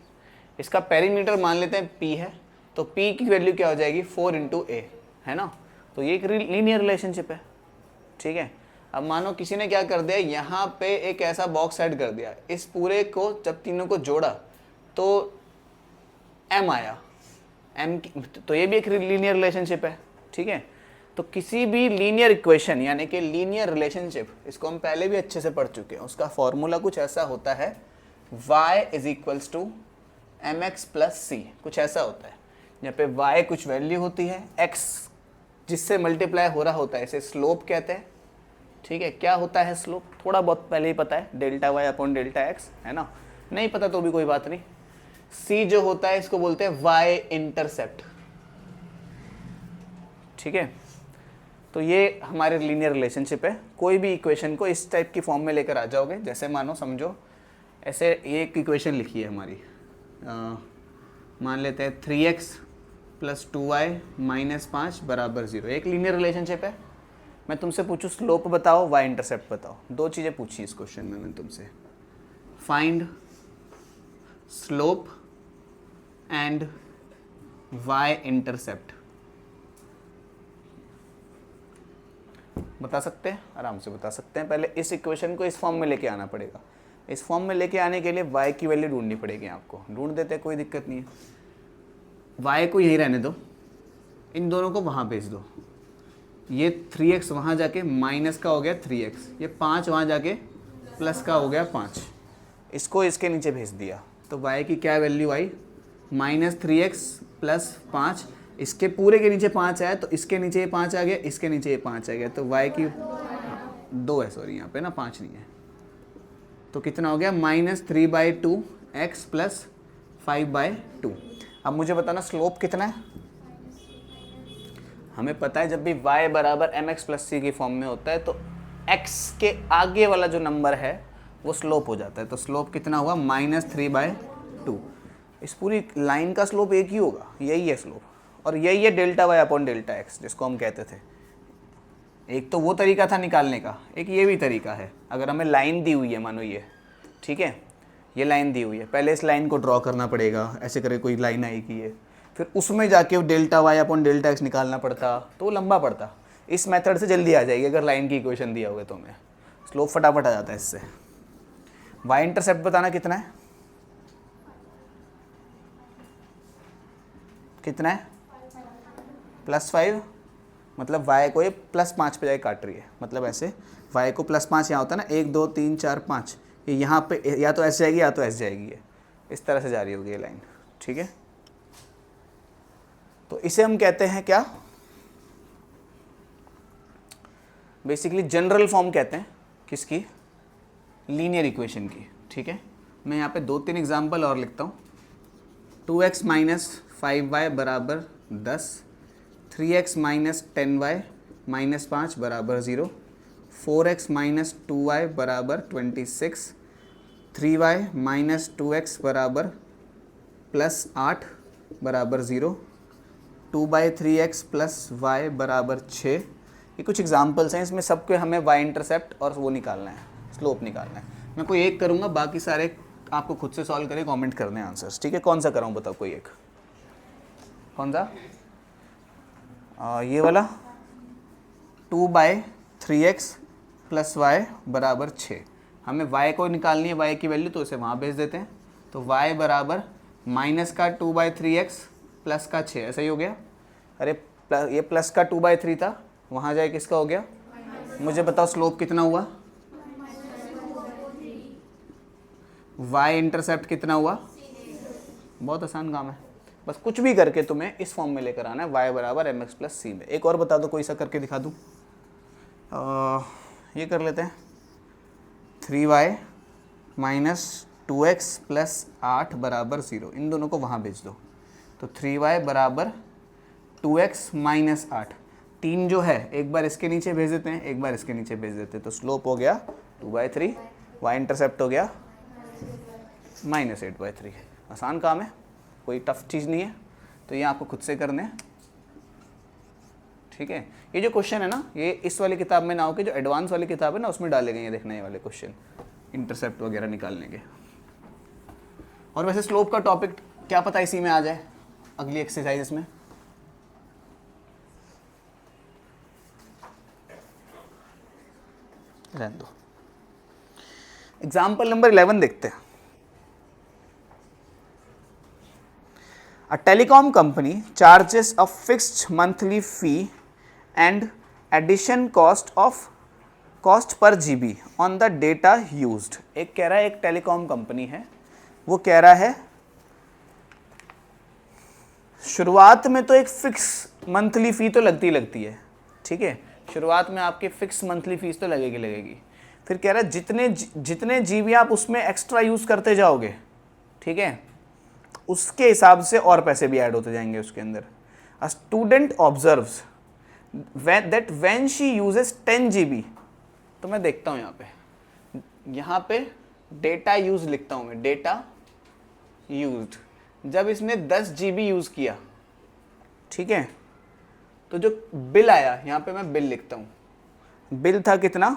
इसका पेरीमीटर मान लेते हैं p है, तो p की वैल्यू क्या हो जाएगी 4 इंटू ए, है ना। तो ये एक लीनियर रिलेशनशिप है, ठीक है। अब मानो किसी ने क्या कर दिया, यहाँ पे एक ऐसा बॉक्स ऐड कर दिया, इस पूरे को जब तीनों को जोड़ा तो m आया, m तो ये भी एक लीनियर रिलेशनशिप है, ठीक है। तो किसी भी लीनियर इक्वेशन यानी कि लीनियर रिलेशनशिप, इसको हम पहले भी अच्छे से पढ़ चुके हैं, उसका फॉर्मूला कुछ ऐसा होता है y is equals to M X plus C, कुछ ऐसा होता है। यहाँ पे y कुछ वैल्यू होती है, x जिससे मल्टीप्लाई हो रहा होता है, इसे स्लोप कहते हैं, ठीक है। क्या होता है स्लोप, थोड़ा बहुत पहले ही पता है, delta y upon delta x, है ना। नहीं पता तो भी कोई बात नहीं। c जो होता है इसको बोलते हैं y इंटरसेप्ट, ठीक है। तो ये हमारे लीनियर रिलेशनशिप है। कोई भी इक्वेशन को इस टाइप की फॉर्म में लेकर आ जाओगे, जैसे मानो समझो ऐसे ये एक इक्वेशन लिखी है हमारी, मान लेते हैं 3x प्लस 2y माइनस 5 बराबर 0, एक लीनियर रिलेशनशिप है। मैं तुमसे पूछूं स्लोप बताओ, y इंटरसेप्ट बताओ, दो चीज़ें पूछी इस क्वेश्चन में मैंने तुमसे, find slope and y intercept. बता सकते हैं, आराम से बता सकते हैं। पहले इस इक्वेशन को इस फॉर्म में लेके आना पड़ेगा, इस फॉर्म में लेके आने के लिए y की वैल्यू ढूंढनी पड़ेगी आपको, ढूंढ देते हैं, कोई दिक्कत नहीं है। y को यहीं रहने दो, इन दोनों को वहाँ भेज दो, ये 3x वहाँ जाके माइनस का हो गया 3x, ये 5 वहाँ जाके प्लस का हो गया 5, इसको इसके नीचे भेज दिया, तो y की क्या वैल्यू आई, माइनस 3x प्लस 5, इसके पूरे के नीचे 5 आया तो इसके नीचे ये 5 आ गया, इसके नीचे ये 5 आ गया, तो y की 2 है, सॉरी यहाँ पे ना 5 नहीं है, तो कितना हो गया -3/2 x प्लस 5/2। अब मुझे बताना स्लोप कितना है। हमें पता है जब भी y बराबर एम एक्स प्लस सी की फॉर्म में होता है तो x के आगे वाला जो नंबर है वो स्लोप हो जाता है, तो स्लोप कितना हुआ -3/2। इस पूरी लाइन का स्लोप एक ही होगा, यही है स्लोप, और यही है delta y upon delta x जिसको हम कहते थे। एक तो वो तरीका था निकालने का, एक ये भी तरीका है। अगर हमें लाइन दी हुई है, मानो ये, ठीक है, ये लाइन दी हुई है, पहले इस लाइन को ड्रॉ करना पड़ेगा, ऐसे करके कोई लाइन आएगी है, फिर उसमें जाके delta y upon delta x निकालना पड़ता, तो वो लंबा पड़ता। इस मेथड से जल्दी आ जाएगी अगर लाइन की इक्वेशन दिया होगा तो हमें स्लोप फटाफट आ जाता है इससे। y इंटरसेप्ट बताना कितना है, कितना है +5, मतलब y को ये +5 पे जाके काट रही है, मतलब ऐसे y को +5 यहाँ होता है ना, 1 2 3 4 5, ये यहाँ पे या तो ऐसे जाएगी या तो ऐसे जाएगी, ये इस तरह से जा रही होगी ये लाइन, ठीक है। तो इसे हम कहते हैं क्या, बेसिकली जनरल फॉर्म कहते हैं किसकी, लीनियर इक्वेशन की, ठीक है। मैं यहाँ पे 2-3 एग्जाम्पल और लिखता हूँ। 2x माइनस 5y बराबर 10, 3x माइनस 10y माइनस 5 बराबर 0, 4x माइनस 2y बराबर 26, 3y माइनस 2x बराबर +8 बराबर 0, 2/3x प्लस y बराबर 6। ये कुछ एग्जाम्पल्स हैं, इसमें सबके हमें y इंटरसेप्ट और वो निकालना है, स्लोप निकालना है। मैं कोई एक करूँगा, बाकी सारे आपको खुद से सॉल्व करके कमेंट करने हैं आंसर्स, ठीक है। कौन सा कराऊँ बताओ, कोई एक, कौन सा, ये वाला 2/3x प्लस y बराबर 6। हमें y को निकालनी है, y की वैल्यू, तो इसे वहाँ भेज देते हैं, तो y बराबर माइनस का 2/3x प्लस का 6, ऐसा ही हो गया। अरे ये प्लस का 2/3 था, वहाँ जाए किसका हो गया, मुझे बताओ स्लोप कितना हुआ, y इंटरसेप्ट कितना हुआ, बहुत आसान काम है, बस कुछ भी करके तुम्हें इस फॉर्म में लेकर आना है, y बराबर एम एक्स प्लस सी में। एक और बता दो, कोई सा करके दिखा दूँ, ये कर लेते हैं, 3y माइनस 2x प्लस 8 बराबर 0, इन दोनों को वहाँ भेज दो, तो 3y बराबर 2x माइनस 8, 3 जो है एक बार इसके नीचे भेज देते हैं, एक बार इसके नीचे भेज देते हैं, तो स्लोप हो गया 2/3। y इंटरसेप्ट हो गया -8/3। आसान काम है, कोई टफ चीज़ नहीं है, तो ये आपको खुद से करने हैं। ठीक है, ये जो क्वेश्चन है ना, ये इस वाली किताब में ना हो के जो एडवांस वाली किताब है ना उसमें डाले गए हैं, देखना ये वाले क्वेश्चन इंटरसेप्ट वगैरह निकालने के। और वैसे स्लोप का टॉपिक क्या पता इसी में आ जाए अगली एक्सरसाइज में। रहने दो। एग्जाम्पल नंबर 11 देखते हैं। A telecom company charges a fixed monthly fee and addition cost per GB on the data used। एक कह रहा है, एक टेलीकॉम कंपनी है, वो कह रहा है शुरुआत में तो एक फिक्स मंथली फ़ी तो लगती है, ठीक है, शुरुआत में आपकी फिक्स मंथली फीस तो लगेगी। फिर कह रहा है जितने जीबी आप उसमें एक्स्ट्रा यूज़ करते जाओगे, ठीक है, उसके हिसाब से और पैसे भी ऐड होते जाएंगे उसके अंदर। A student observes that when she uses 10 GB, तो मैं देखता हूँ यहाँ पे डेटा यूज लिखता हूँ मैं, डेटा यूज्ड। जब इसने 10 GB यूज़ किया, ठीक है, तो जो बिल आया यहाँ पे मैं बिल लिखता हूँ, बिल था कितना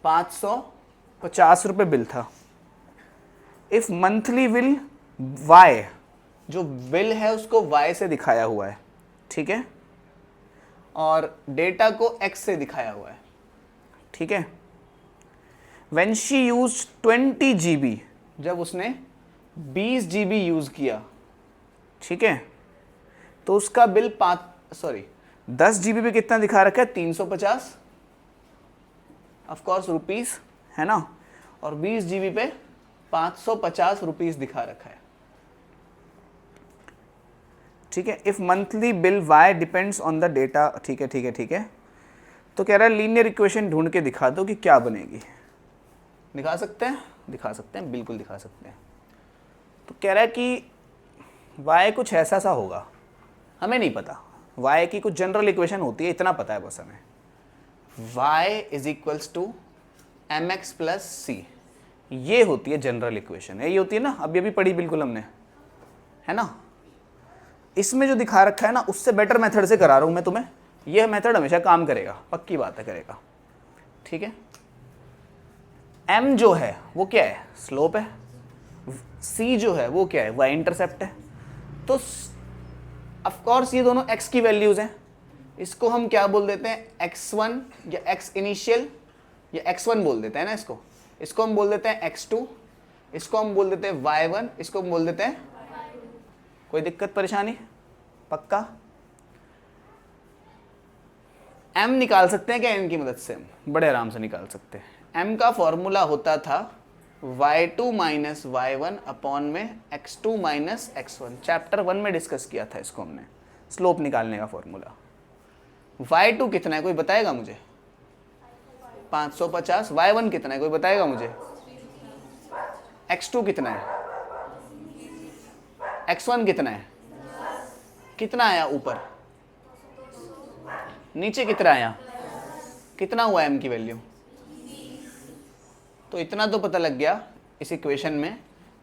550 रुपये बिल था। इफ मंथली बिल y, जो बिल है उसको y से दिखाया हुआ है, ठीक है, और डेटा को x से दिखाया हुआ है, ठीक है। व्हेन शी यूज 20 GB, जब उसने 20 GB यूज किया, ठीक है, तो उसका बिल 10 GB पे कितना दिखा रखा है 350 ऑफ कोर्स रुपीस, है ना, और 20 GB पे 550 रुपीस दिखा रखा है, ठीक है। If monthly bill y depends on the data, ठीक है, तो कह रहा है लीनियर इक्वेशन ढूंढ के दिखा दो कि क्या बनेगी। दिखा सकते हैं, बिल्कुल दिखा सकते हैं। तो कह रहा है कि y कुछ ऐसा सा होगा, हमें नहीं पता, y की कुछ जनरल इक्वेशन होती है, इतना पता है बस हमें, y is equals to mx plus c, ये होती है जनरल इक्वेशन, यही होती है ना, अभी पढ़ी बिल्कुल हमने, है ना। इसमें जो दिखा रखा है ना, उससे बेटर मेथड से करा रहा हूं मैं तुम्हें, यह मेथड हमेशा काम करेगा, पक्की बात है करेगा, ठीक है। m जो है वो क्या है, स्लोप है, c जो है वो क्या है, y इंटरसेप्ट है। तो ऑफ कोर्स ये दोनों x की वैल्यूज हैं, इसको हम क्या बोल देते हैं, x1 या x इनिशियल या x1 बोल देते हैं ना, इसको हम बोल देते हैं x2, इसको हम बोल देते हैं y1, इसको हम बोल देते हैं, कोई दिक्कत परेशानी, पक्का। m निकाल सकते हैं क्या इनकी मदद से, हम बड़े आराम से निकाल सकते हैं। m का फॉर्मूला होता था y2 माइनस y1 अपॉन में x2 माइनस x1, चैप्टर 1 में डिस्कस किया था इसको हमने, स्लोप निकालने का फॉर्मूला। y2 कितना है कोई बताएगा मुझे, 550। y1 कितना है कोई बताएगा मुझे, x2 कितना है, x1 कितना है, कितना आया ऊपर, नीचे कितना आया, कितना हुआ m की वैल्यू। तो इतना तो पता लग गया इस इक्वेशन में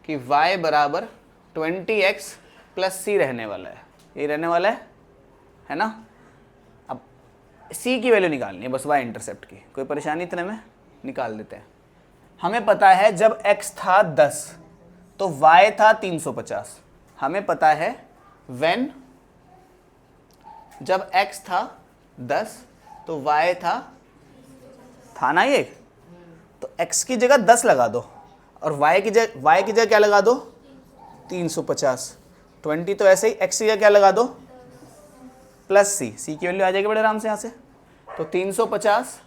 कि y बराबर 20x प्लस c रहने वाला है, ये रहने वाला है ना। अब c की वैल्यू निकालनी है बस, y इंटरसेप्ट की, कोई परेशानी इतने में, निकाल देते हैं। हमें पता है जब x था 10 तो y था 350, हमें पता है when जब x था 10 तो y था ना ये, तो x की जगह 10 लगा दो और y की जगह क्या लगा दो 350, 20 तो ऐसे ही, x की जगह क्या लगा दो प्लस c की वैल्यू आ जाएगी बड़े आराम से यहाँ से। तो 350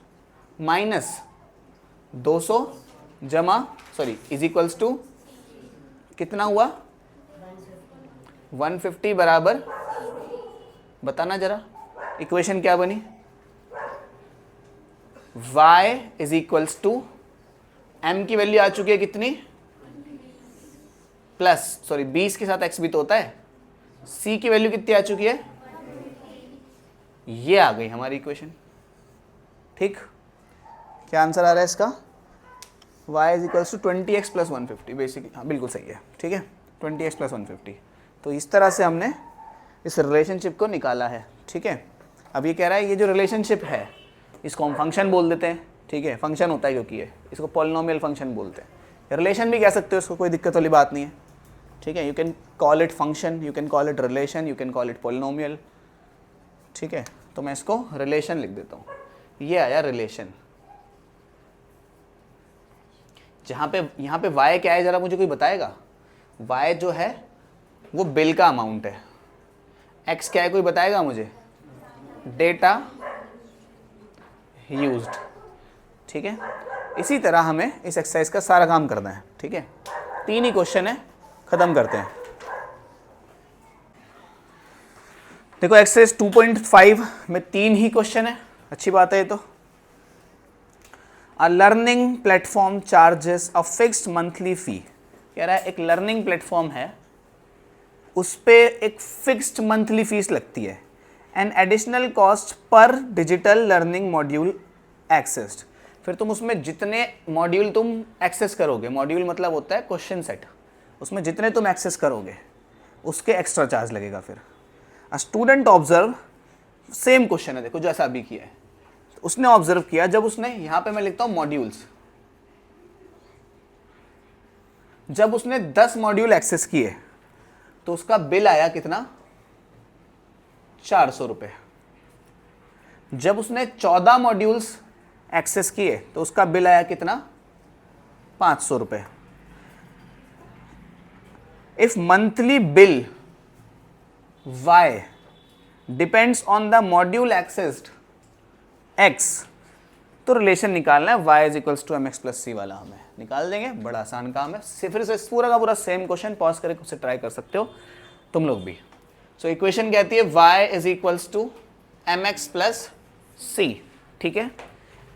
माइनस 200 इज इक्वल्स टू कितना हुआ 150 बराबर, बताना जरा इक्वेशन क्या बनी, y is equals to m की वैल्यू आ चुकी है कितनी प्लस 20 के साथ x भी तो होता है, c की वैल्यू कितनी आ चुकी है, ये आ गई हमारी इक्वेशन। ठीक, क्या आंसर आ रहा है इसका, y is equals to 20x plus 150 basically, हाँ बिल्कुल सही है, ठीक है, 20x प्लस 150। तो इस तरह से हमने इस रिलेशनशिप को निकाला है, ठीक है। अब ये कह रहा है ये जो रिलेशनशिप है इसको हम फंक्शन बोल देते हैं, ठीक है, फंक्शन होता है क्योंकि ये, इसको पॉलिनोमियल फंक्शन बोलते हैं, रिलेशन भी कह सकते हो इसको, कोई दिक्कत वाली बात नहीं है, ठीक है। You can call it function, you can call it relation, you can call it polynomial, ठीक है। तो मैं इसको रिलेशन लिख देता हूँ, ये आया रिलेशन। जहाँ पे यहाँ पे y क्या है ज़रा मुझे कोई बताएगा? y जो है वो बिल का अमाउंट है, x क्या है कोई बताएगा मुझे? डेटा यूज्ड, ठीक है। इसी तरह हमें इस एक्सरसाइज का सारा काम करना है, ठीक है। 3 ही क्वेश्चन है, खत्म करते हैं। देखो एक्सरसाइज 2.5 में 3 ही क्वेश्चन है, अच्छी बात है ये तो। A learning platform charges a fixed monthly fee, कह रहा है एक लर्निंग प्लेटफॉर्म है, उस पे एक फिक्स्ड मंथली फीस लगती है। An additional cost per digital learning module accessed, फिर तुम उसमें जितने मॉड्यूल तुम एक्सेस करोगे, मॉड्यूल मतलब होता है क्वेश्चन सेट, उसमें जितने तुम एक्सेस करोगे उसके एक्स्ट्रा चार्ज लगेगा। फिर a student observe, same question है देखो जैसा अभी किया है, उसने ऑब्जर्व किया, जब उसने यहां पे मैं लिखता हूं मॉड्यूल्स, जब उसने 10 मॉड्यूल एक्सेस किए तो उसका बिल आया कितना? 400 रुपये। जब उसने 14 मॉड्यूल्स एक्सेस किए तो उसका बिल आया कितना? 500 रुपये। If monthly bill y depends on the module accessed x, तो रिलेशन निकालना है y is equals to M X plus C वाला, हमें निकाल देंगे, बड़ा आसान काम है। फिर से पूरा का पूरा सेम क्वेश्चन पॉज करके उससे ट्राई कर सकते हो तुम लोग भी। सो इक्वेशन कहती है y is equals to M X plus C, ठीक है।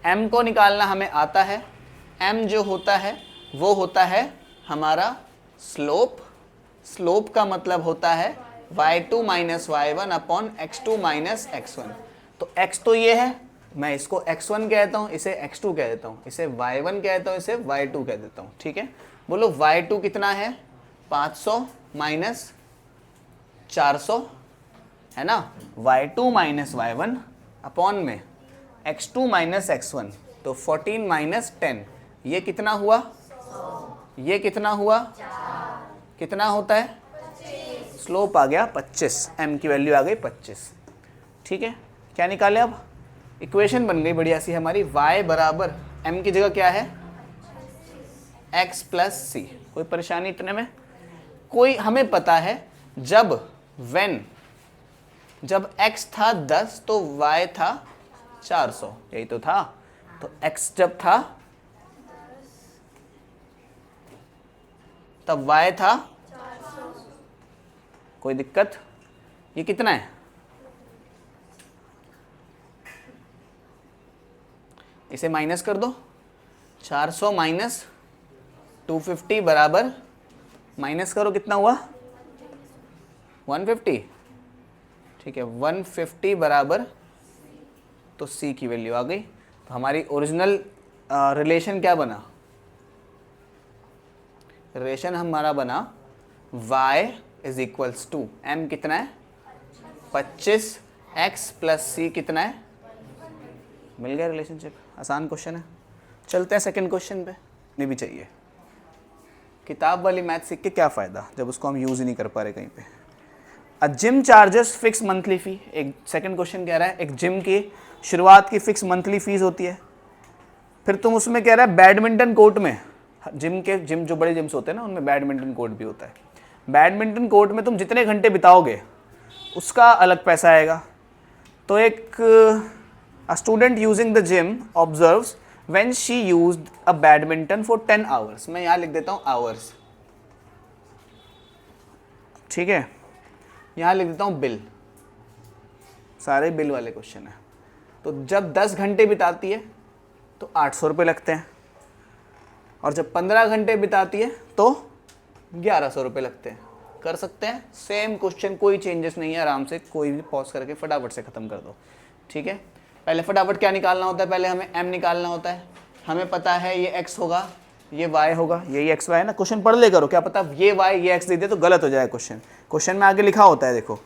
m को निकालना हमें आता है, m जो होता है वो होता है हमारा स्लोप, स्लोप का मतलब होता है y2 minus y1 upon x2 minus x1। तो x तो ये है, मैं इसको x1 कहता हूँ, इसे x2 कह देता हूँ, इसे y1 कहता हूँ, इसे y2 कह देता हूँ, ठीक है। बोलो y2 कितना है? 500 माइनस 400 है ना, y2 माइनस y1 अपॉन में x2 माइनस x1, तो 14 माइनस 10, ये कितना हुआ? ये कितना हुआ? कितना होता है? स्लोप आ गया 25, m की वैल्यू आ गई 25, ठीक है। क्या निकाले अब? इक्वेशन बन गई बढ़िया सी हमारी, y बराबर m की जगह क्या है? x प्लस सी। कोई परेशानी इतने में? कोई हमें पता है जब x था 10 तो y था 400, यही तो था। तो x जब था तब y था, कोई दिक्कत? ये कितना है? इसे माइनस कर दो, 400 माइनस 250 बराबर, माइनस करो कितना हुआ? 150, ठीक है। 150 बराबर, तो c की वैल्यू आ गई। तो हमारी ओरिजिनल रिलेशन क्या बना? रिलेशन हमारा बना y is equals to m कितना है? 25, x प्लस सी कितना है? मिल गया रिलेशनशिप। आसान क्वेश्चन है। चलते हैं सेकंड क्वेश्चन पे। नहीं भी चाहिए, किताब वाली मैथ सीख के क्या फ़ायदा जब उसको हम यूज़ ही नहीं कर पा रहे कहीं पे। अ जिम चार्जेस फिक्स मंथली फ़ी, एक सेकंड क्वेश्चन कह रहा है एक जिम की शुरुआत की फिक्स मंथली फीस होती है। फिर तुम उसमें कह रहा है बैडमिंटन कोर्ट में, जिम जो बड़े जिम्स होते हैं ना उनमें बैडमिंटन कोर्ट भी होता है, बैडमिंटन कोर्ट में तुम जितने घंटे बिताओगे उसका अलग पैसा आएगा। तो एक a student using the gym observes when she used a badminton for 10 hours, मैं यहाँ लिख देता हूँ आवर्स, ठीक है। यहाँ लिख देता हूँ बिल, सारे बिल वाले क्वेश्चन है। तो जब 10 घंटे बिताती है तो 800 रुपये लगते हैं, और जब 15 घंटे बिताती है तो 1100 रुपये लगते हैं। कर सकते हैं सेम क्वेश्चन, कोई चेंजेस नहीं है, आराम से कोई भी पॉज करके फटाफट से ख़त्म कर दो, ठीक है। पहले फटाफट क्या निकालना होता है? पहले हमें m निकालना होता है। हमें पता है ये x होगा, ये y होगा, यही xy है ना। क्वेश्चन पढ़ ले करो, क्या पता ये y ये x दे दे तो गलत हो जाए क्वेश्चन। क्वेश्चन में आगे लिखा होता है, देखो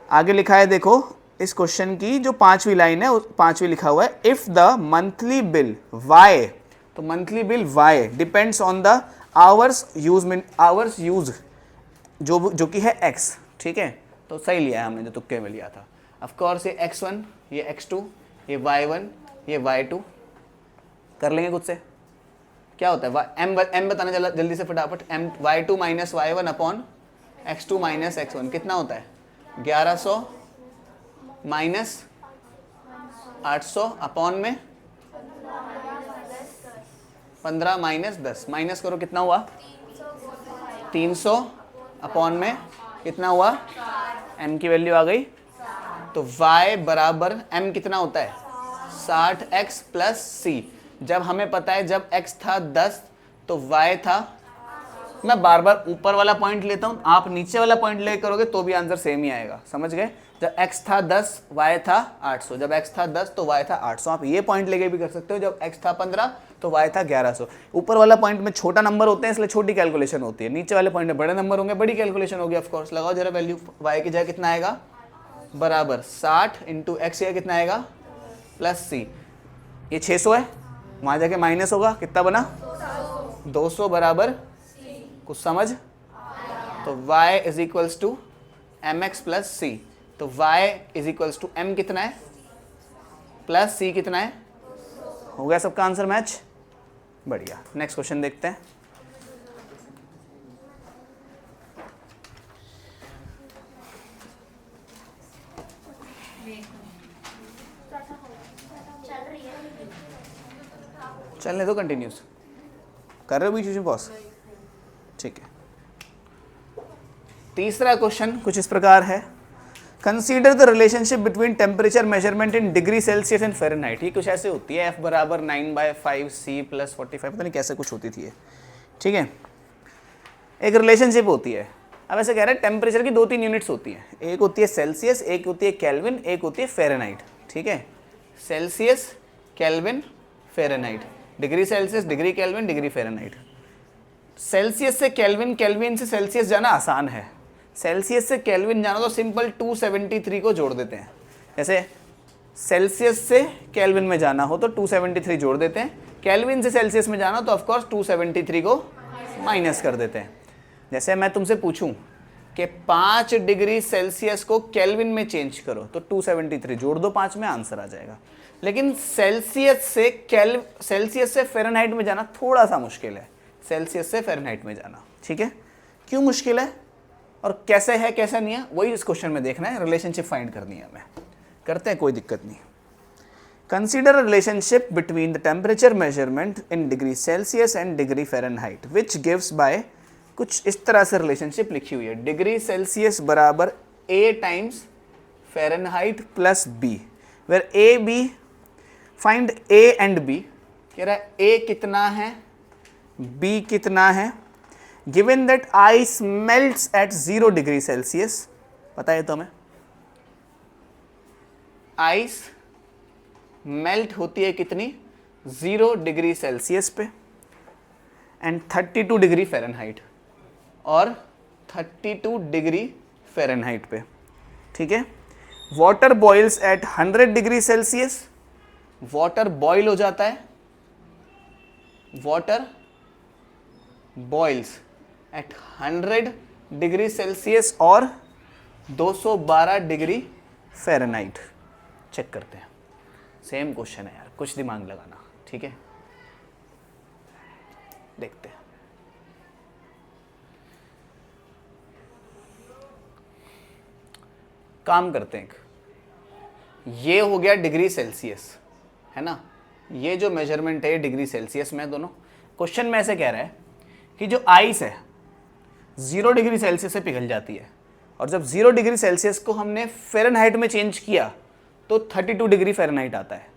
आगे लिखा है, देखो इस क्वेश्चन की जो 5वीं लाइन है, 5वीं लिखा हुआ है if the monthly bill y, तो monthly bill y depends on the hours use जो कि है x, ठीक है। तो सही लिया है हमने जो तुक्के में लिया था। ऑफ कोर्स ये x1, ये x2, ये y1, ये y2 कर लेंगे खुद से। क्या होता है m बताना जल्दी से फटाफट। m y2 minus y1 upon x2 minus x1 कितना होता है? 1100 माइनस 800 अपॉन में 15 माइनस 10, माइनस करो कितना हुआ? 300 अपॉन में कितना हुआ? m की वैल्यू आ गई। तो y बराबर m कितना होता है? 60x plus c। जब हमें पता है जब x था 10 तो y था, मैं बार बार ऊपर वाला पॉइंट लेता हूं, आप नीचे वाला पॉइंट ले करोगे तो भी आंसर सेम ही आएगा, समझ गए। जब x था 10 y था 800, जब x था 10 तो y था 800। आप ये पॉइंट लेके भी कर सकते हो, जब x था 15 तो y था 1100। ऊपर वाला पॉइंट में छोटा नंबर होते हैं इसलिए छोटी कैलकुलेशन होती है, नीचे वाले पॉइंट में बड़े नंबर होंगे बड़ी कैलकुलेशन होगी। ऑफकोर्स लगाओ जरा वैल्यू, y की जगह कितना आएगा? बराबर 60 इंटू एक्स की कितना आएगा? Plus c। ये 600 है, वहाँ जाके माइनस होगा, कितना बना? 200 बराबर कुछ समझ? तो y is equals to M X plus C. तो y is equals to m कितना है प्लस c कितना है? हो गया सबका आंसर मैच? बढ़िया। नेक्स्ट क्वेश्चन देखते हैं। चलने दो, कंटिन्यूस कर रहे हो बीच में बॉस, ठीक है। तीसरा क्वेश्चन कुछ इस प्रकार है, consider the relationship between temperature measurement in degree Celsius and Fahrenheit. ये कुछ ऐसे होती है, F बराबर 9/5 C प्लस 45, पता नहीं कैसे कुछ होती थी ये, ठीक है। एक रिलेशनशिप होती है। अब ऐसे कह रहे हैं टेम्परेचर की 2-3 यूनिट्स होती हैं, एक होती है सेल्सियस, एक होती है केल्विन, एक होती है फ़ारेनहाइट, ठीक है। Celsius, kelvin, Fahrenheit, degree Celsius, degree kelvin, degree Fahrenheit. Celsius से केल्विन, केल्विन से सेल्सियस जाना आसान है। सेल्सियस से केल्विन जाना तो सिंपल 273 को जोड़ देते हैं। जैसे सेल्सियस से केल्विन में जाना हो तो 273 जोड़ देते हैं, केल्विन से सेल्सियस में जाना तो ऑफकोर्स 273 को माइनस कर देते हैं। जैसे मैं तुमसे पूछूं कि 5 डिग्री सेल्सियस को केल्विन में चेंज करो तो 273 जोड़ दो 5 में, आंसर आ जाएगा। लेकिन सेल्सियस से फ़ारेनहाइट में जाना थोड़ा सा मुश्किल है, सेल्सियस से फ़ारेनहाइट में जाना, ठीक है। क्यों मुश्किल है और कैसे है कैसा नहीं है वही इस क्वेश्चन में देखना है, रिलेशनशिप फाइंड करनी है हमें, करते हैं, कोई दिक्कत नहीं। Consider relationship between the temperature measurement in degree Celsius and degree Fahrenheit which gives by, कुछ इस तरह से रिलेशनशिप लिखी हुई है, डिग्री सेल्सियस बराबर A times Fahrenheit plus B, where A B, find A and B। कह रहा है A कितना है, B कितना है, given that ice melts at 0 degree Celsius, पता है तो हमें आइस मेल्ट होती है कितनी? 0 डिग्री सेल्सियस पे एंड 32 डिग्री फ़ारेनहाइट, और 32 डिग्री फ़ारेनहाइट पे, ठीक है। Water boils at 100 degree Celsius, water boil हो जाता है, water boils at 100 degree Celsius और 212 डिग्री फ़ारेनहाइट। चेक करते हैं, सेम क्वेश्चन है यार, कुछ दिमाग लगाना, ठीक है। देखते हैं, काम करते हैं। ये हो गया डिग्री सेल्सियस, है ना, ये जो मेजरमेंट है डिग्री सेल्सियस में, दोनों क्वेश्चन में ऐसे कह रहा है कि जो आइस है 0 डिग्री सेल्सियस से पिघल जाती है, और जब 0 डिग्री सेल्सियस को हमने फ़ारेनहाइट में चेंज किया तो 32 डिग्री फ़ारेनहाइट आता है।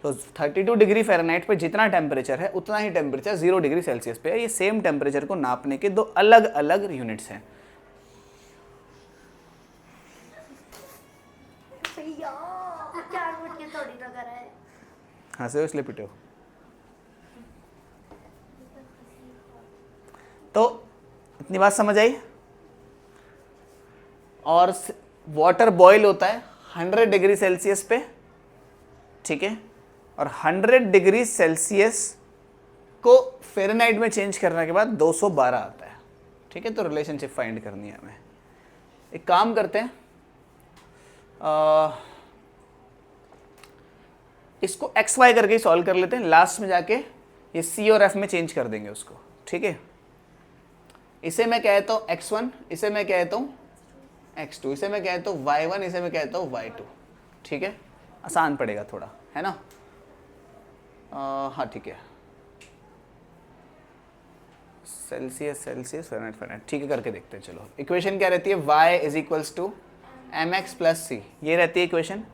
तो 32 डिग्री फ़ारेनहाइट पे जितना टेम्परेचर है उतना ही टेम्परेचर 0 डिग्री सेल्सियस पे है। ये सेम टेम्परेचर को नापने के दो अलग अलग यूनिट्स हैं। हंसे हो इसलिए पिटे हो। तो इतनी बात समझ आई। और वाटर बॉईल होता है 100 डिग्री सेल्सियस पे, ठीक है, और 100 डिग्री सेल्सियस को फ़ारेनहाइट में चेंज करने के बाद 212 आता है, ठीक है। तो रिलेशनशिप फाइंड करनी है हमें। एक काम करते हैं, इसको एक्स वाई करके सॉल्व कर लेते हैं, लास्ट में जाके ये सी और एफ में चेंज कर देंगे उसको, ठीक है। इसे मैं कहता हूँ x1, इसे मैं कहता हूँ x2, इसे मैं कहता हूँ y1, इसे मैं कहता हूँ y2, ठीक है। आसान पड़ेगा थोड़ा, है ना। हाँ ठीक है, सेल्सियस सेल्सियस फ़ारेनहाइट फ़ारेनहाइट, ठीक है, करके देखते हैं। चलो इक्वेशन क्या रहती है, y is equals to M X plus C, ये रहती है इक्वेशन।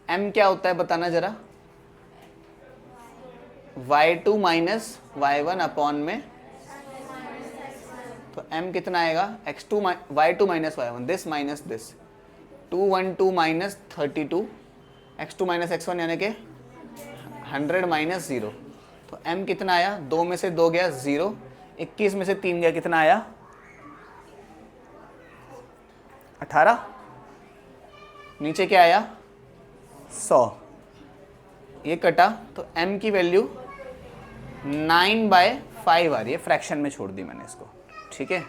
m क्या होता है बताना जरा, y2 माइनस y1 अपॉन में, तो m कितना आएगा, x2 y2 minus y1, this minus this, 212 minus 32, x2 minus x1 यानी कि 100 माइनस 0, तो m कितना आया, 2 में से 2 गया 0, 21 में से 3 गया, कितना आया 18, नीचे क्या आया 100, ये कटा, तो m की वैल्यू 9/5 आ रही है, फ्रैक्शन में छोड़ दी मैंने इसको, ठीक है।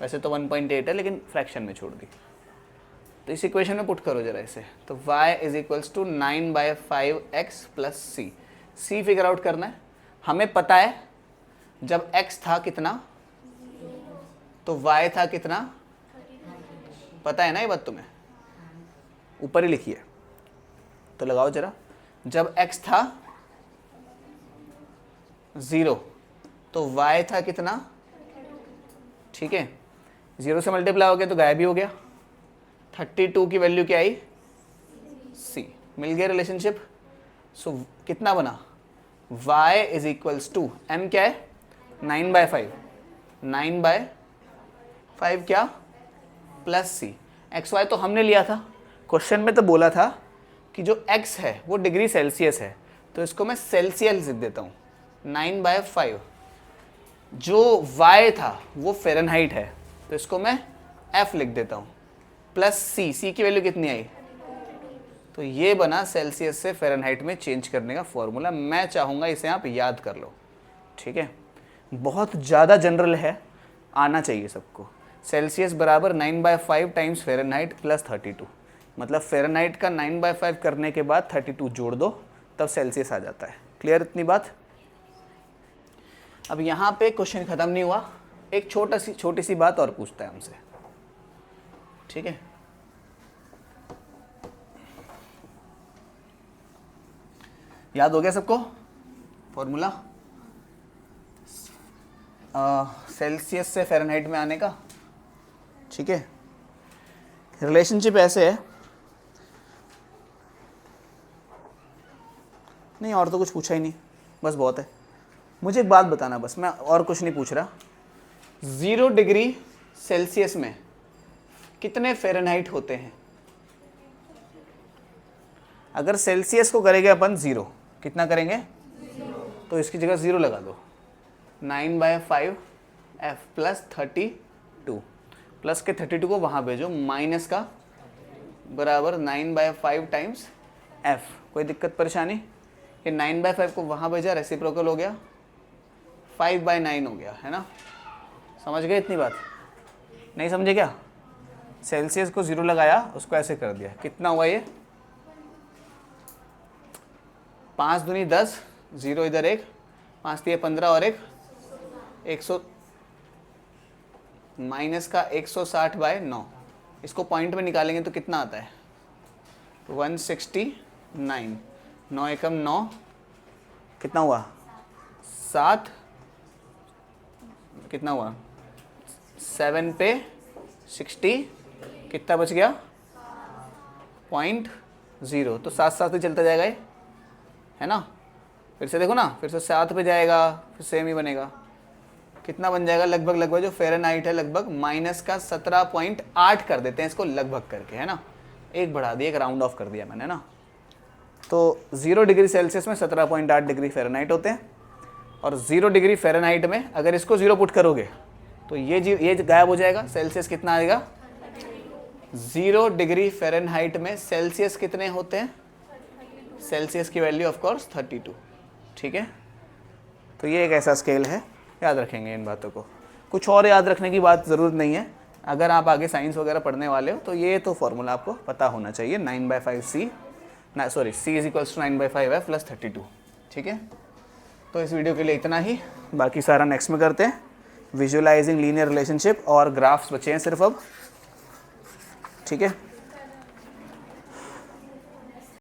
वैसे तो 1.8 है लेकिन फ्रैक्शन में छोड़ दी। तो इस इक्वेशन में पुट करो जरा इसे, तो y is equals to 9/5x plus C. C figure out करना है, हमें पता है जब x था कितना तो y था कितना, पता है ना ये बात तुम्हें, ऊपर ही लिखी है, तो लगाओ जरा। जब x था 0 तो y था कितना, ठीक है, 0 से मल्टीप्लाई हो गया तो गायब ही हो गया। 32 की वैल्यू क्या आई, c, मिल गया रिलेशनशिप। सो कितना बना, y is equals to m क्या है 9/5, 9/5 क्या प्लस c। एक्स वाई तो हमने लिया था, क्वेश्चन में तो बोला था कि जो x है वो डिग्री सेल्सियस है, तो इसको मैं सेल्सियस लिख देता हूँ 9/5। जो y था वो फ़ारेनहाइट है, तो इसको मैं f लिख देता हूँ, प्लस c की वैल्यू कितनी आई, तो ये बना सेल्सियस से फ़ारेनहाइट में चेंज करने का फॉर्मूला। मैं चाहूँगा इसे आप याद कर लो, ठीक है, बहुत ज़्यादा जनरल है, आना चाहिए सबको। सेल्सियस बराबर 9/5 टाइम्स फ़ारेनहाइट प्लस 32, मतलब फ़ारेनहाइट का 9/5 करने के बाद 32 जोड़ दो, तब सेल्सियस आ जाता है। क्लियर इतनी बात। अब यहाँ पे क्वेश्चन ख़त्म नहीं हुआ, एक छोटी सी बात और पूछता है हमसे, ठीक है। याद हो गया सबको फॉर्मूला सेल्सियस से फ़ारेनहाइट में आने का, ठीक है। रिलेशनशिप ऐसे है, नहीं और तो कुछ पूछा ही नहीं, बस बहुत है। मुझे एक बात बताना बस, मैं और कुछ नहीं पूछ रहा। 0 डिग्री सेल्सियस में कितने फ़ारेनहाइट होते हैं? अगर सेल्सियस को करेंगे अपन 0, कितना करेंगे 0, तो इसकी जगह 0 लगा दो, 9/5 f प्लस 32, प्लस के 32 को वहाँ भेजो, माइनस का बराबर 9/5 टाइम्स f। कोई दिक्कत परेशानी, ये 9/5 को वहाँ भेजा, रेसिप्रोकल हो गया, 5/9 हो गया, है ना। समझ गए इतनी बात, नहीं समझे क्या? सेल्सियस को 0 लगाया, उसको ऐसे कर दिया, कितना हुआ ये 5 दूनी 10, 0 इधर 1, 5 दिए 15 और 100, माइनस का 160/9, इसको पॉइंट में निकालेंगे तो कितना आता है 169, 9 एकम 9, कितना हुआ 7, कितना हुआ 7 पे 60, कितना बच गया 0.0, तो 7 ही चलता जाएगा ये, है ना। फिर से देखो ना, फिर से 7 पे जाएगा, फिर सेम ही बनेगा, कितना बन जाएगा लगभग जो फ़ारेनहाइट है लगभग माइनस का 17.8 कर देते हैं इसको लगभग करके, है ना। एक बढ़ा दिया, एक राउंड ऑफ कर दिया मैंने ना। तो 0 डिग्री सेल्सियस में 17.8 डिग्री फ़ारेनहाइट होते हैं, और 0 डिग्री फ़ारेनहाइट में अगर इसको 0 पुट करोगे तो ये गायब हो जाएगा। सेल्सियस कितना आएगा? 0 डिग्री फ़ारेनहाइट में सेल्सियस कितने होते हैं? सेल्सियस की वैल्यू ऑफ कोर्स 32। ठीक है, तो ये एक ऐसा स्केल है, याद रखेंगे इन बातों को। कुछ और याद रखने की बात ज़रूरत नहीं है। अगर आप आगे साइंस वगैरह पढ़ने वाले हो तो ये तो फॉर्मूला आपको पता होना चाहिए, 9/5c c is equals to 9/5f + 32। ठीक है, तो इस वीडियो के लिए इतना ही, बाकी सारा नेक्स्ट में करते हैं। विजुअलाइजिंग लीनियर रिलेशनशिप और ग्राफ्स बचे हैं सिर्फ अब। ठीक है।